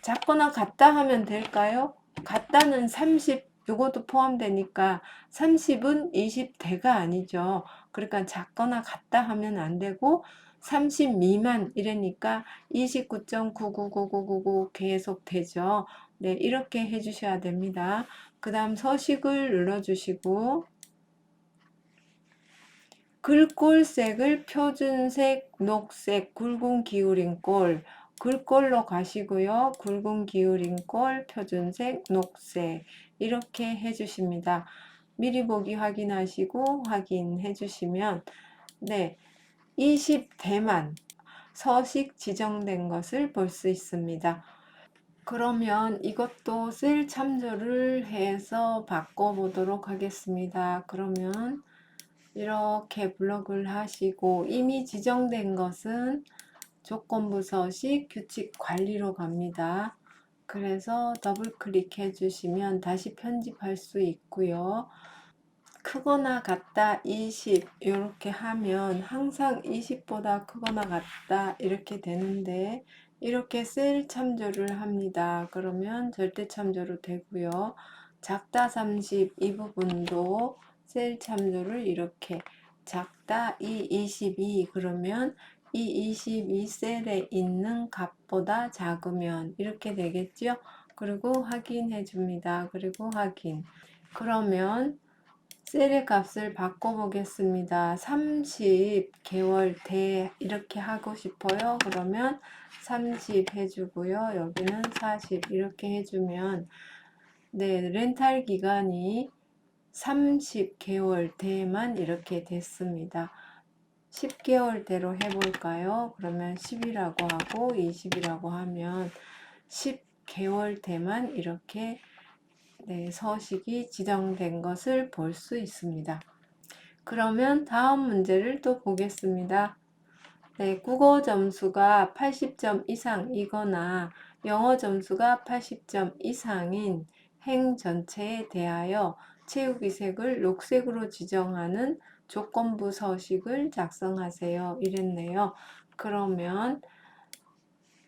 작거나 같다 하면 될까요? 같다는 30 요것도 포함되니까 30은 20대가 아니죠. 그러니까 작거나 같다 하면 안 되고 30 미만 이러니까 29.999999 계속 되죠. 네, 이렇게 해주셔야 됩니다. 그 다음 서식을 눌러주시고 글꼴색을 표준색, 녹색, 굵은 기울인 꼴, 글꼴로 가시고요. 굵은 기울인 꼴, 표준색, 녹색 이렇게 해주십니다. 미리 보기 확인하시고 확인해 주시면 네, 20대만 서식 지정된 것을 볼 수 있습니다. 그러면 이것도 셀 참조를 해서 바꿔보도록 하겠습니다. 그러면 이렇게 블록을 하시고 이미 지정된 것은 조건부 서식 규칙 관리로 갑니다. 그래서 더블 클릭해 주시면 다시 편집할 수 있고요. 크거나 같다 20 이렇게 하면 항상 20보다 크거나 같다 이렇게 되는데 이렇게 셀 참조를 합니다. 그러면 절대 참조로 되고요. 작다 30 이 부분도 셀 참조를 이렇게 작다 22 그러면 이 22셀에 있는 값보다 작으면 이렇게 되겠죠. 그리고 확인해 줍니다. 그리고 확인. 그러면 셀의 값을 바꿔보겠습니다. 30개월 대 이렇게 하고 싶어요. 그러면 30 해주고요. 여기는 40 이렇게 해주면 네, 렌탈 기간이 30개월 대만 이렇게 됐습니다. 10개월대로 해볼까요? 그러면 10이라고 하고 20이라고 하면 10개월대만 이렇게 네, 서식이 지정된 것을 볼 수 있습니다. 그러면 다음 문제를 또 보겠습니다. 네, 국어 점수가 80점 이상이거나 영어 점수가 80점 이상인 행 전체에 대하여 채우기 색을 녹색으로 지정하는 조건부 서식을 작성하세요. 이랬네요. 그러면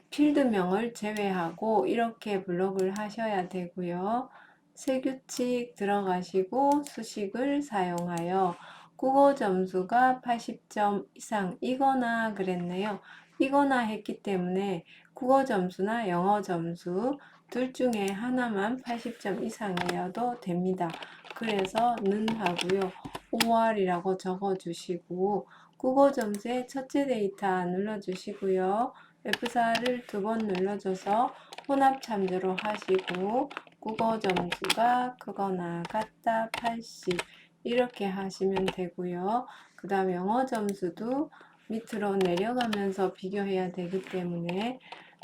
필드명을 제외하고 이렇게 블록을 하셔야 되고요. 세규칙 들어가시고 수식을 사용하여 국어 점수가 80점 이상이거나 그랬네요. 이거나 했기 때문에 국어 점수나 영어 점수 둘 중에 하나만 80점 이상이어도 됩니다. 그래서 는 하고요. OR이라고 적어주시고 국어 점수의 첫째 데이터 눌러주시고요. F4를 두 번 눌러줘서 혼합 참조로 하시고 국어 점수가 크거나 같다 80 이렇게 하시면 되고요. 그 다음 영어 점수도 밑으로 내려가면서 비교해야 되기 때문에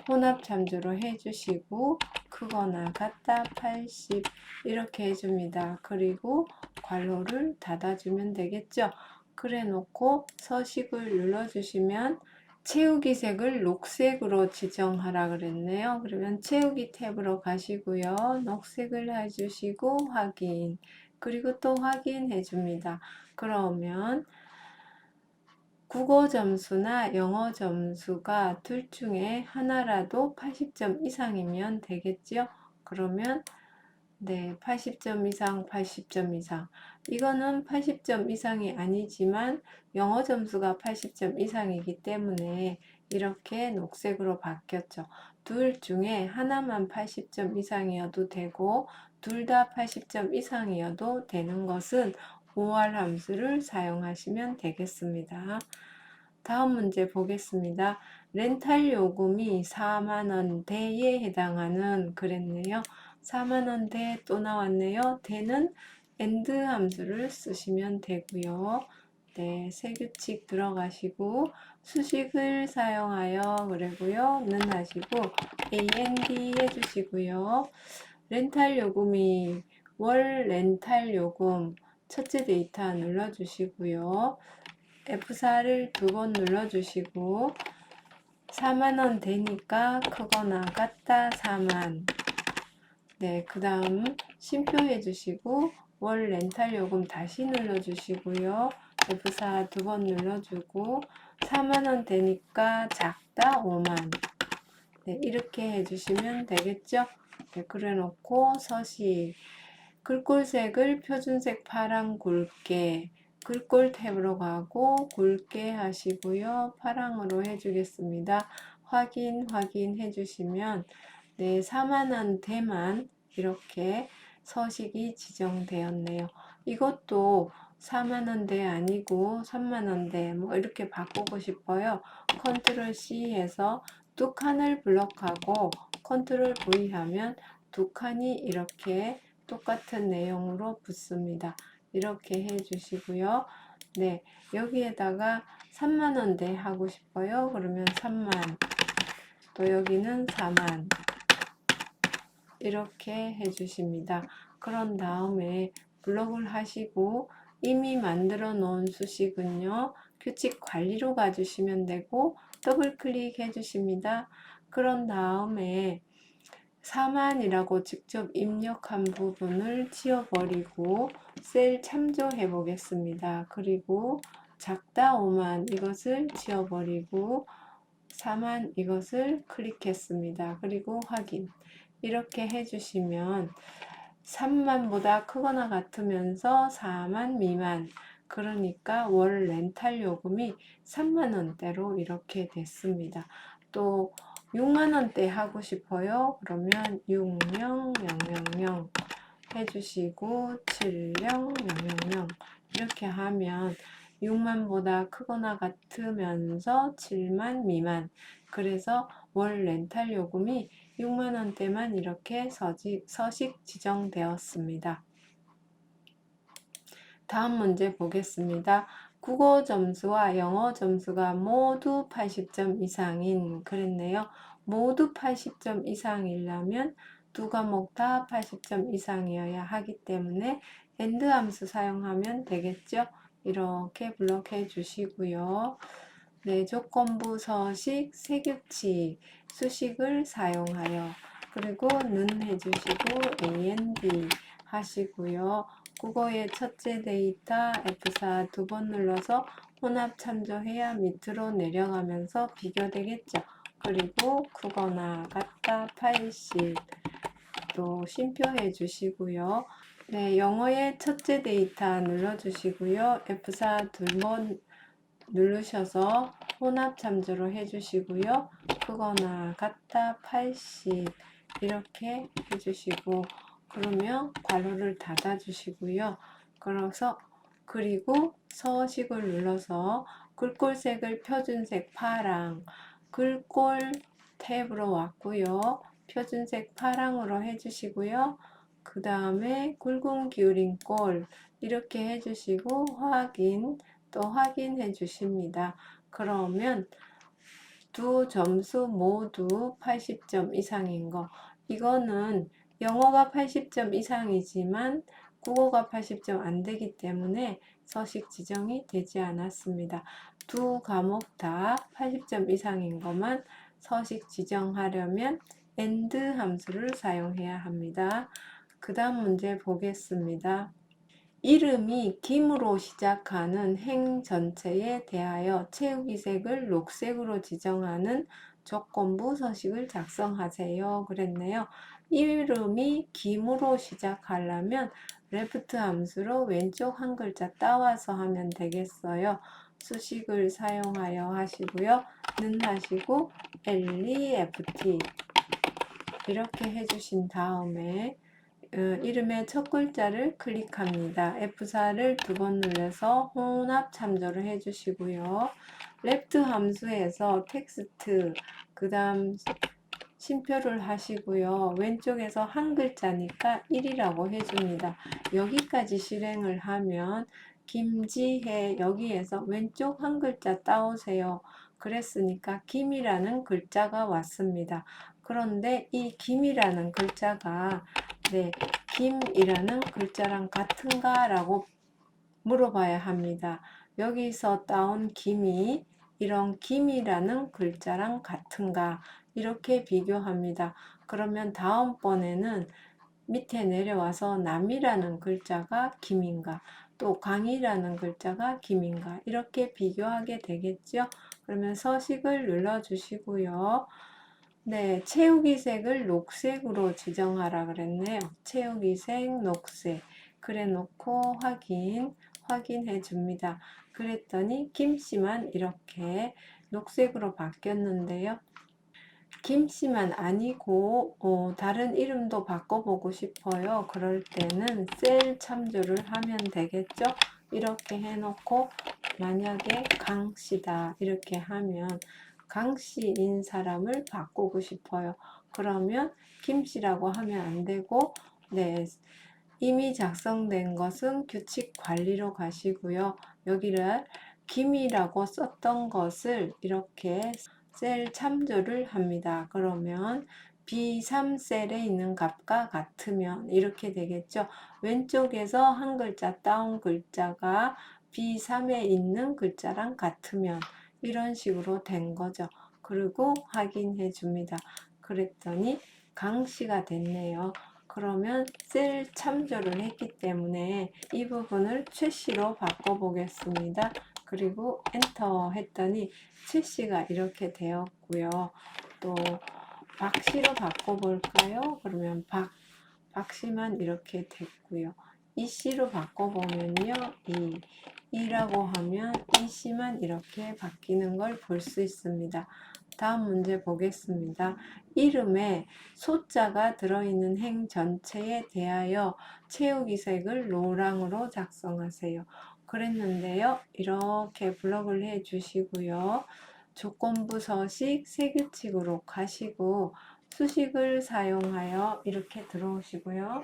혼합 참조로 해주시고 크거나 같다 80 이렇게 해줍니다. 그리고 괄호를 닫아주면 되겠죠. 그래 놓고 서식을 눌러주시면 채우기 색을 녹색으로 지정하라 그랬네요. 그러면 채우기 탭으로 가시고요. 녹색을 해주시고 확인, 그리고 또 확인해 줍니다. 그러면 국어 점수나 영어 점수가 둘 중에 하나라도 80점 이상이면 되겠죠. 그러면 네, 80점 이상, 80점 이상. 이거는 80점 이상이 아니지만 영어 점수가 80점 이상이기 때문에 이렇게 녹색으로 바뀌었죠. 둘 중에 하나만 80점 이상이어도 되고 둘 다 80점 이상이어도 되는 것은 OR 함수를 사용하시면 되겠습니다. 다음 문제 보겠습니다. 렌탈 요금이 4만원대에 해당하는 그랬네요. 4만원대 또 나왔네요. 대는 AND 함수를 쓰시면 되고요. 네, 세규칙 들어가시고 수식을 사용하여 그러고요. 는 하시고 AND 해주시고요. 렌탈 요금이 월 렌탈 요금 첫째 데이터 눌러주시고요. F4를 두 번 눌러주시고 4만원 되니까 크거나 같다 4만. 네, 그 다음 쉼표 해주시고 월 렌탈 요금 다시 눌러주시고요. F4 두 번 눌러주고 4만원 되니까 작다 5만. 네, 이렇게 해주시면 되겠죠. 네, 그래 놓고 서식 글꼴색을 표준색 파랑 굵게, 글꼴 탭으로 가고 굵게 하시고요. 파랑으로 해주겠습니다. 확인해 주시면 네, 4만원대만 이렇게 서식이 지정되었네요. 이것도 4만원대 아니고 3만원대 뭐 이렇게 바꾸고 싶어요. 컨트롤 C 해서 두 칸을 블럭하고 컨트롤 V 하면 두 칸이 이렇게 똑같은 내용으로 붙습니다. 이렇게 해주시고요. 네, 여기에다가 3만원대 하고 싶어요. 그러면 3만, 또 여기는 4만 이렇게 해주십니다. 그런 다음에 블록을 하시고 이미 만들어 놓은 수식은요. 규칙 관리로 가주시면 되고 더블 클릭해 주십니다. 그런 다음에 4만이라고 직접 입력한 부분을 지워버리고 셀 참조해 보겠습니다. 그리고 작다 5만 이것을 지워버리고 4만 이것을 클릭했습니다. 그리고 확인. 이렇게 해주시면 3만보다 크거나 같으면서 4만 미만, 그러니까 월 렌탈 요금이 3만원대로 이렇게 됐습니다. 또 6만원대 하고 싶어요. 그러면 600000 해주시고 70000 이렇게 하면 6만보다 크거나 같으면서 7만 미만, 그래서 월 렌탈 요금이 6만원대만 이렇게 서식 지정되었습니다. 다음 문제 보겠습니다. 국어 점수와 영어 점수가 모두 80점 이상인 그랬네요. 모두 80점 이상이려면 두 과목 다 80점 이상이어야 하기 때문에 AND 함수 사용하면 되겠죠. 이렇게 블록해 주시고요. 네, 조건부 서식, 세규칙, 수식을 사용하여, 그리고 는 해주시고 AND 하시고요. 국어의 첫째 데이터 F4 두 번 눌러서 혼합 참조해야 밑으로 내려가면서 비교되겠죠. 그리고 크거나 같다 80 또 쉼표해 주시고요. 네, 영어의 첫째 데이터 눌러주시고요. F4 두 번 누르셔서 혼합 참조로 해주시고요. 크거나 같다 80 이렇게 해주시고 그러면 괄호를 닫아 주시고요. 그리고 서식을 눌러서 글꼴색을 표준색 파랑, 글꼴 탭으로 왔고요. 표준색 파랑으로 해주시고요. 그 다음에 굵은 기울인 꼴 이렇게 해주시고 확인, 또 확인해 주십니다. 그러면 두 점수 모두 80점 이상인 거. 이거는 영어가 80점 이상이지만 국어가 80점 안 되기 때문에 서식 지정이 되지 않았습니다. 두 과목 다 80점 이상인 것만 서식 지정하려면 AND 함수를 사용해야 합니다. 그 다음 문제 보겠습니다. 이름이 김으로 시작하는 행 전체에 대하여 채우기색을 녹색으로 지정하는 조건부 서식을 작성하세요. 그랬네요. 이름이 김으로 시작하려면 left 함수로 왼쪽 한 글자 따와서 하면 되겠어요. 수식을 사용하여 하시고요. 는 하시고 LEFT 이렇게 해주신 다음에 이름의 첫 글자를 클릭합니다. F4를 두 번 눌러서 혼합 참조를 해주시고요. left 함수에서 텍스트, 그 다음 심표를 하시고요. 왼쪽에서 한 글자니까 1이라고 해줍니다. 여기까지 실행을 하면 김지혜 여기에서 왼쪽 한 글자 따오세요. 그랬으니까 김이라는 글자가 왔습니다. 그런데 이 김이라는 글자가 김이라는 글자랑 같은가 라고 물어봐야 합니다. 여기서 따온 김이 이런 김이라는 글자랑 같은가 이렇게 비교합니다. 그러면 다음번에는 밑에 내려와서 남이라는 글자가 김인가 또 강이라는 글자가 김인가 이렇게 비교하게 되겠죠. 그러면 서식을 눌러주시고요. 채우기 색을 녹색으로 지정하라 그랬네요. 채우기 색 녹색 그래 놓고 확인해 줍니다. 그랬더니 김씨만 이렇게 녹색으로 바뀌었는데요. 김씨만 아니고 다른 이름도 바꿔보고 싶어요. 그럴 때는 셀 참조를 하면 되겠죠. 이렇게 해놓고 만약에 강씨다 이렇게 하면 강씨인 사람을 바꾸고 싶어요. 그러면 김씨라고 하면 안 되고 이미 작성된 것은 규칙 관리로 가시고요. 여기를 김이라고 썼던 것을 이렇게 셀 참조를 합니다. 그러면 B3셀에 있는 값과 같으면 이렇게 되겠죠. 왼쪽에서 한 글자 따온 글자가 B3에 있는 글자랑 같으면 이런 식으로 된 거죠. 그리고 확인해 줍니다. 그랬더니 강씨가 됐네요. 그러면 셀 참조를 했기 때문에 이 부분을 최씨로 바꿔보겠습니다. 그리고 엔터 했더니 최씨가 이렇게 되었고요. 또 박씨로 바꿔볼까요? 그러면 박씨만 이렇게 됐고요. 이씨로 바꿔보면요. 이라고 하면 이씨만 이렇게 바뀌는 걸 볼 수 있습니다. 다음 문제 보겠습니다. 이름에 소자가 들어있는 행 전체에 대하여 채우기 색을 노랑으로 작성하세요. 그랬는데요. 이렇게 블럭을 해 주시고요. 조건부 서식 세규칙으로 가시고 수식을 사용하여 이렇게 들어오시고요.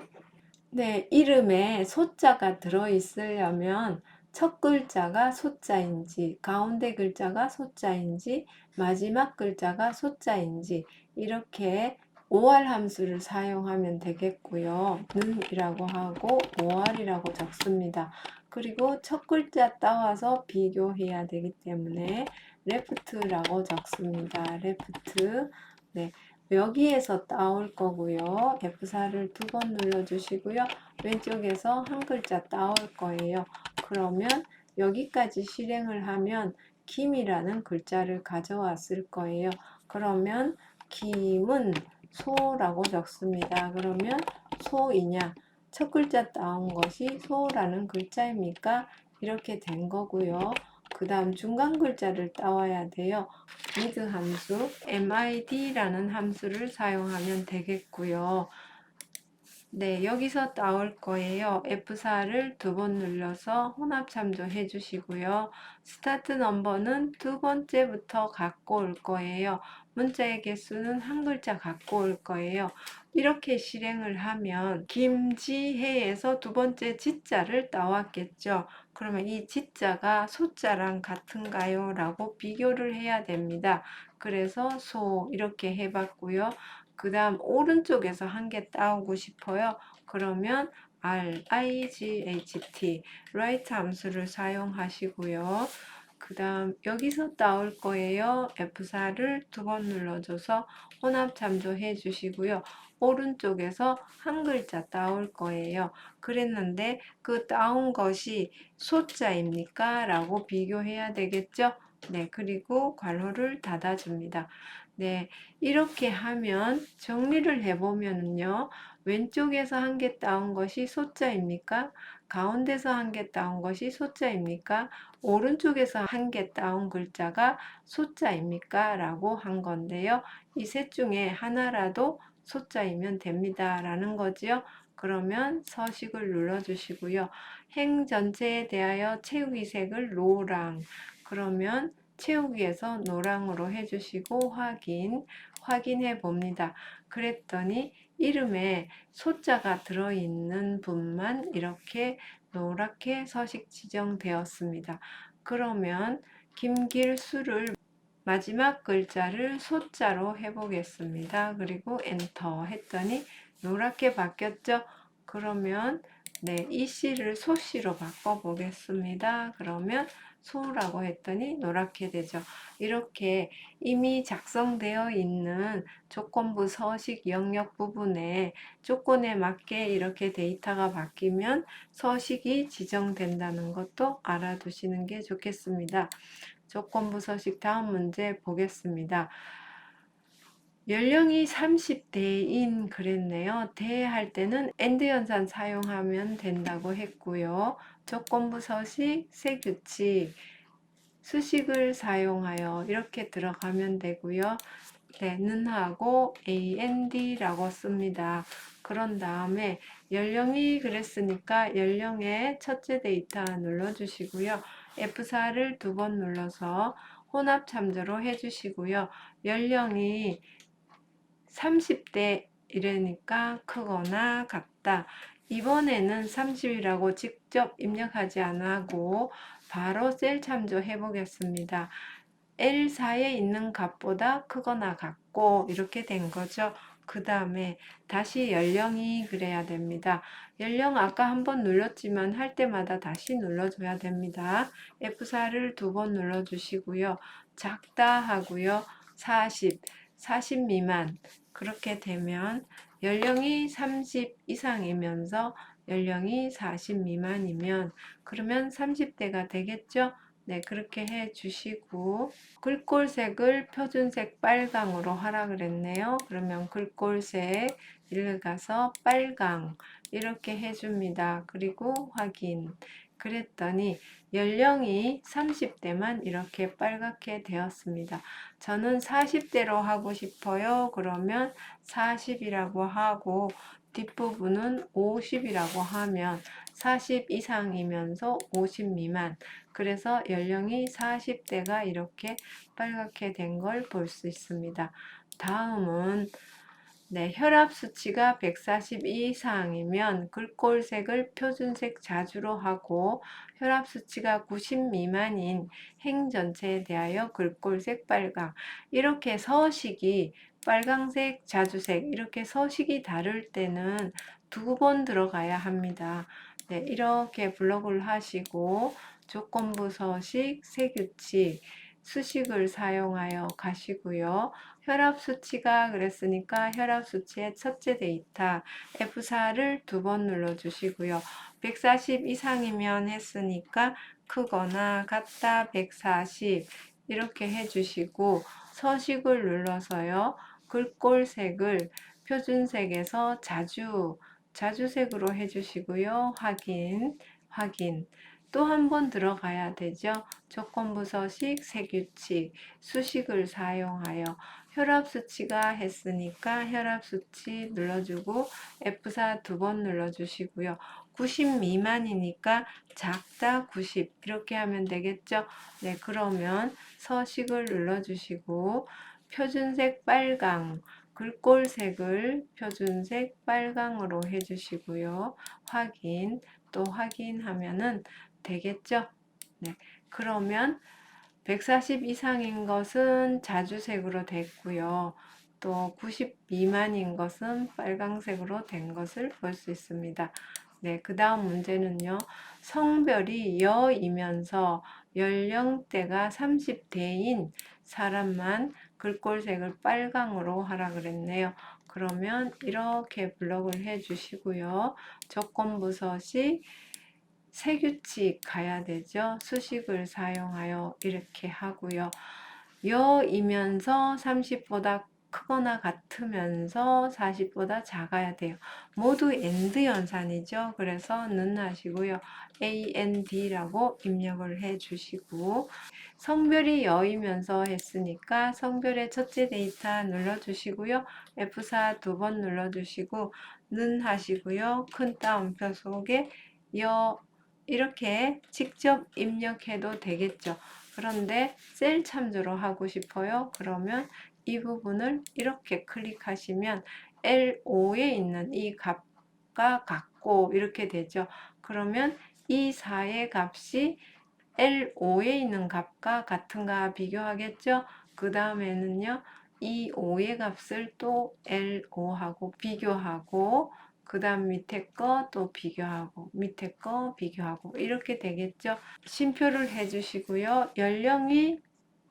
이름에 소자가 들어있으려면 첫 글자가 소자인지 가운데 글자가 소자인지 마지막 글자가 소자인지 이렇게 OR 함수를 사용하면 되겠고요. 는이라고 하고 OR이라고 적습니다. 그리고 첫 글자 따와서 비교해야 되기 때문에 left라고 적습니다. left. 여기에서 따올 거고요. F4를 두 번 눌러주시고요. 왼쪽에서 한 글자 따올 거예요. 그러면 여기까지 실행을 하면 김이라는 글자를 가져왔을 거예요. 그러면 김은 소라고 적습니다. 그러면 소이냐? 첫 글자 따온 것이 소라는 글자입니까? 이렇게 된 거고요. 그 다음 중간 글자를 따와야 돼요. mid 함수, mid라는 함수를 사용하면 되겠고요. 여기서 따올 거예요. F4를 두 번 눌러서 혼합 참조해 주시고요. 스타트 넘버는 두 번째부터 갖고 올 거예요. 문자의 개수는 한 글자 갖고 올 거예요. 이렇게 실행을 하면 김지혜에서 두 번째 지자를 따왔겠죠. 그러면 이 지자가 소자랑 같은가요? 라고 비교를 해야 됩니다. 그래서 소 이렇게 해봤고요. 그 다음 오른쪽에서 한 개 따오고 싶어요. 그러면 RIGHT write 함수를 사용하시고요. 그 다음 여기서 따올 거예요. F4를 두 번 눌러줘서 혼합 참조해 주시고요. 오른쪽에서 한 글자 따올 거예요. 그랬는데 그 따온 것이 소자입니까? 라고 비교해야 되겠죠? 네, 그리고 괄호를 닫아줍니다. 네, 이렇게 하면 정리를 해보면요. 왼쪽에서 한 개 따온 것이 소자입니까? 가운데서 한 개 따온 것이 소자입니까? 오른쪽에서 한 개 따온 글자가 소자입니까? 라고 한 건데요. 이 셋 중에 하나라도 소자이면 됩니다. 라는 거지요. 그러면 서식을 눌러주시고요. 행 전체에 대하여 채우기 색을 노랑. 그러면 채우기에서 노랑으로 해주시고 확인해 봅니다. 그랬더니 이름에 소자가 들어있는 분만 이렇게 노랗게 서식 지정되었습니다. 그러면 김길수를 마지막 글자를 소자로 해보겠습니다. 그리고 엔터 했더니 노랗게 바뀌었죠? 그러면 네, 이 씨를 소씨로 바꿔보겠습니다. 그러면 소라고 했더니 노랗게 되죠. 이렇게 이미 작성되어 있는 조건부 서식 영역 부분에 조건에 맞게 이렇게 데이터가 바뀌면 서식이 지정된다는 것도 알아두시는 게 좋겠습니다. 조건부 서식 다음 문제 보겠습니다. 연령이 30대인 그랬네요. 대할 때는 AND 연산 사용하면 된다고 했고요. 조건부 서식, 세 규칙, 수식을 사용하여 이렇게 들어가면 되고요. 네, 는하고 AND라고 씁니다. 그런 다음에 연령이 그랬으니까 연령의 첫째 데이터 눌러주시고요. F4를 두 번 눌러서 혼합 참조로 해주시고요. 연령이 30대 이러니까 크거나 같다. 이번에는 30이라고 직접 입력하지 않고 바로 셀 참조해 보겠습니다. L4에 있는 값보다 크거나 같고 이렇게 된 거죠. 그 다음에 다시 연령이 그래야 됩니다. 연령 아까 한번 눌렀지만 할 때마다 다시 눌러줘야 됩니다. F4를 두 번 눌러주시고요. 작다 하고요. 40 미만 그렇게 되면 연령이 30 이상이면서 연령이 40 미만이면 그러면 30대가 되겠죠? 네, 그렇게 해 주시고 글꼴색을 표준색 빨강으로 하라 그랬네요. 그러면 글꼴색 읽어가서 빨강 이렇게 해줍니다. 그리고 확인. 그랬더니 연령이 30대만 이렇게 빨갛게 되었습니다. 저는 40대로 하고 싶어요. 그러면 40이라고 하고 뒷부분은 50이라고 하면 40 이상이면서 50 미만. 그래서 연령이 40대가 이렇게 빨갛게 된 걸 볼 수 있습니다. 다음은 네, 혈압 수치가 140 이상이면 글꼴색을 표준색 자주로 하고 혈압 수치가 90 미만인 행 전체에 대하여 글꼴색 빨강. 이렇게 서식이 빨강색, 자주색 이렇게 서식이 다를 때는 두 번 들어가야 합니다. 네, 이렇게 블록을 하시고 조건부 서식, 세규칙, 수식을 사용하여 가시고요. 혈압 수치가 그랬으니까 혈압 수치의 첫째 데이터 F4를 두 번 눌러주시고요. 140 이상이면 했으니까 크거나 같다 140 이렇게 해주시고 서식을 눌러서요. 글꼴색을 표준색에서 자주색으로 해주시고요. 확인. 또 한 번 들어가야 되죠. 조건부 서식, 세규칙, 수식을 사용하여 혈압 수치가 했으니까 혈압 수치 눌러주고 F4 두 번 눌러주시고요. 90 미만이니까 작다 90 이렇게 하면 되겠죠. 네, 그러면 서식을 눌러주시고 표준색 빨강 글꼴색을 표준색 빨강으로 해주시고요. 또 확인하면은 되겠죠. 네, 그러면 140 이상인 것은 자주색으로 됐고요. 또 90 미만인 것은 빨강색으로 된 것을 볼 수 있습니다. 네, 그 다음 문제는요. 성별이 여이면서 연령대가 30대인 사람만 글꼴색을 빨강으로 하라 그랬네요. 그러면 이렇게 블록을 해 주시고요. 조건부 서식, 세규칙 가야 되죠. 수식을 사용하여 이렇게 하고요. 여이면서 30보다 크거나 같으면서 40보다 작아야 돼요. 모두 AND 연산이죠. 그래서 는 하시고요. AND라고 입력을 해 주시고, 성별이 여이면서 했으니까 성별의 첫째 데이터 눌러주시고요. F4 두 번 눌러주시고 는 하시고요. 큰 따옴표 속에 여 이렇게 직접 입력해도 되겠죠. 그런데 셀 참조로 하고 싶어요. 그러면 이 부분을 이렇게 클릭하시면 L5에 있는 이 값과 같고 이렇게 되죠. 그러면 이 4의 값이 L5에 있는 값과 같은가 비교하겠죠. 그 다음에는요. 이 5의 값을 또 L5하고 비교하고 그 다음 밑에 거 또 비교하고 밑에 거 비교하고 이렇게 되겠죠. 심표를 해주시고요. 연령이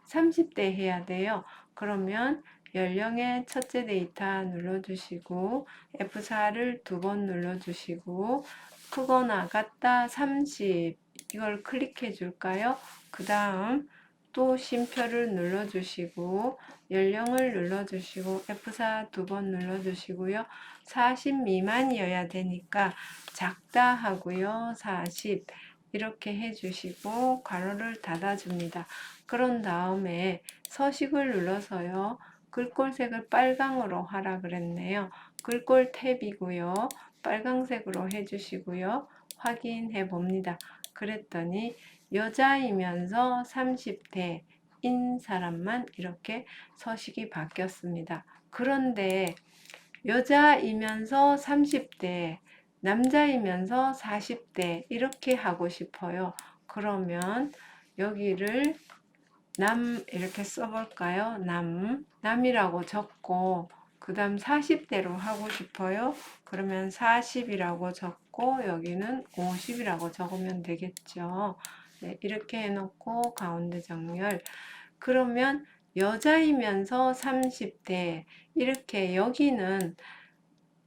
30대 해야 돼요. 그러면 연령의 첫째 데이터 눌러주시고 F4를 두 번 눌러주시고 크거나 같다 30 이걸 클릭해 줄까요? 그 다음 또 심표를 눌러주시고 연령을 눌러주시고 F4 두 번 눌러주시고요. 40 미만이어야 되니까 작다 하고요. 40 이렇게 해주시고 괄호를 닫아줍니다. 그런 다음에 서식을 눌러서요. 글꼴색을 빨강으로 하라 그랬네요. 글꼴 탭이고요. 빨강색으로 해주시고요. 확인해 봅니다. 그랬더니 여자이면서 30대인 사람만 이렇게 서식이 바뀌었습니다. 그런데 여자이면서 30대, 남자이면서 40대 이렇게 하고 싶어요. 그러면 여기를 남 이렇게 써볼까요? 남이라고 적고 그 다음 40대로 하고 싶어요. 그러면 40이라고 적고 여기는 50이라고 적으면 되겠죠. 네, 이렇게 해놓고 가운데 정렬. 그러면 여자이면서 30대 이렇게 여기는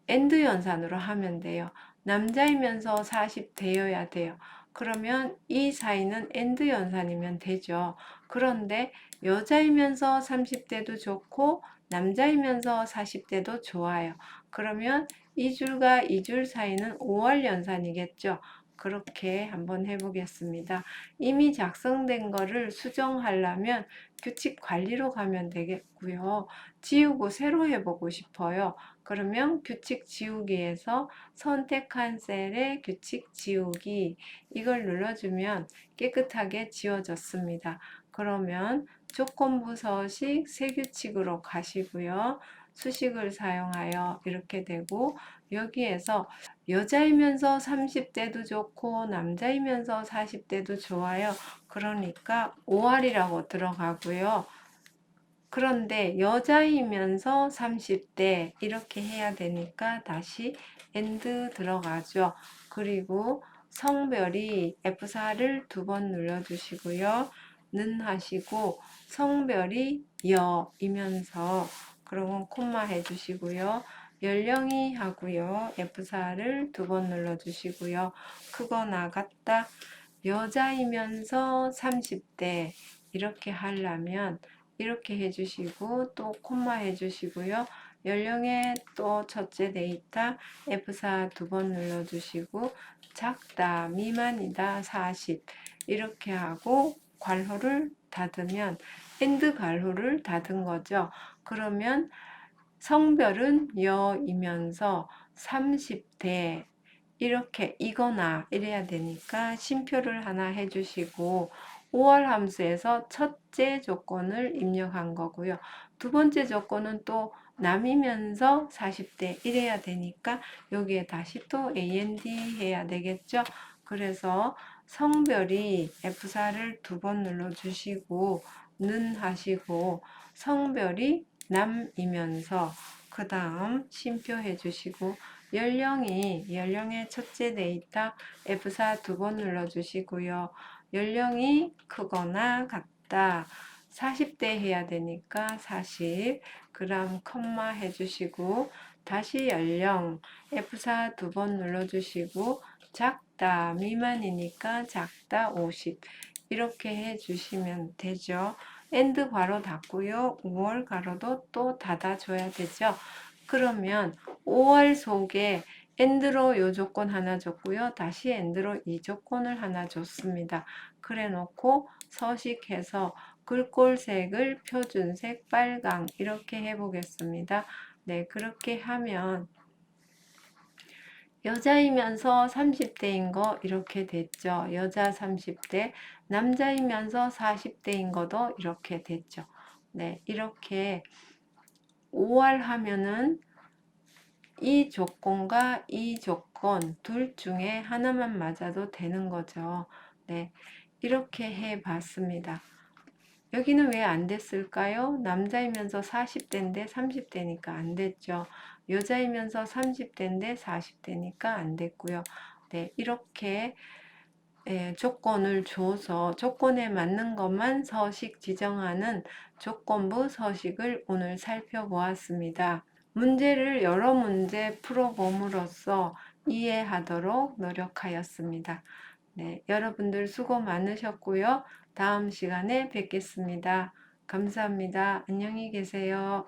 엔드 연산으로 하면 돼요. 남자이면서 40대여야 돼요. 그러면 이 사이는 엔드 연산이면 되죠. 그런데 여자이면서 30대도 좋고 남자이면서 40대도 좋아요. 그러면 이 줄과 이 줄 사이는 5월 연산이겠죠. 그렇게 한번 해보겠습니다. 이미 작성된 거를 수정하려면 규칙 관리로 가면 되겠고요. 지우고 새로 해보고 싶어요. 그러면 규칙 지우기에서 선택한 셀에 규칙 지우기 이걸 눌러주면 깨끗하게 지워졌습니다. 그러면 조건부 서식 새 규칙으로 가시고요. 수식을 사용하여 이렇게 되고 여기에서 여자이면서 30대도 좋고 남자이면서 40대도 좋아요. 그러니까 5알이라고 들어가고요. 그런데 여자이면서 30대 이렇게 해야 되니까 다시 and 들어가죠. 그리고 성별이 F4를 두 번 눌러주시고요. 는 하시고 성별이 여이면서 그러면 콤마 해주시고요. 연령이 하고요. F4를 두 번 눌러주시고요. 크거나 같다. 여자이면서 30대 이렇게 하려면 이렇게 해주시고 또 콤마 해주시고요. 연령의 또 첫째 데이터 F4 두 번 눌러주시고 작다, 미만이다, 40 이렇게 하고 괄호를 닫으면 엔드 괄호를 닫은 거죠. 그러면 성별은 여이면서 30대 이렇게 이거나 이래야 되니까 심표를 하나 해주시고 5월 함수에서 첫째 조건을 입력한 거고요. 두 번째 조건은 또 남이면서 40대 이래야 되니까 여기에 다시 또 AND 해야 되겠죠. 그래서 성별이 F4를 2번 눌러주시고 는 하시고 성별이 남이면서 그 다음 쉼표 해주시고 연령의 첫째 데이터 F4 2번 눌러주시고요. 연령이 크거나 같다. 40대 해야 되니까 40, 그 다음 컴마 해주시고 다시 연령 F4 2번 눌러주시고 작다 미만이니까 작다 50 이렇게 해주시면 되죠. 엔드 괄호 닫고요. 5월 가로도 또 닫아줘야 되죠. 그러면 5월 속에 엔드로 요 조건 하나 줬고요. 다시 엔드로 이 조건을 하나 줬습니다. 그래 놓고 서식해서 글꼴색을 표준색 빨강 이렇게 해보겠습니다. 네, 그렇게 하면 여자이면서 30대인 거 이렇게 됐죠. 여자 30대, 남자이면서 40대인 거도 이렇게 됐죠. 네, 이렇게 5월 하면은 이 조건과 이 조건 둘 중에 하나만 맞아도 되는 거죠. 네, 이렇게 해 봤습니다. 여기는 왜 안 됐을까요? 남자이면서 40대인데 30대니까 안 됐죠. 여자이면서 30대인데 40대니까 안 됐고요. 네, 이렇게 조건을 줘서 조건에 맞는 것만 서식 지정하는 조건부 서식을 오늘 살펴보았습니다. 문제를 여러 문제 풀어봄으로써 이해하도록 노력하였습니다. 네, 여러분들 수고 많으셨고요. 다음 시간에 뵙겠습니다. 감사합니다. 안녕히 계세요.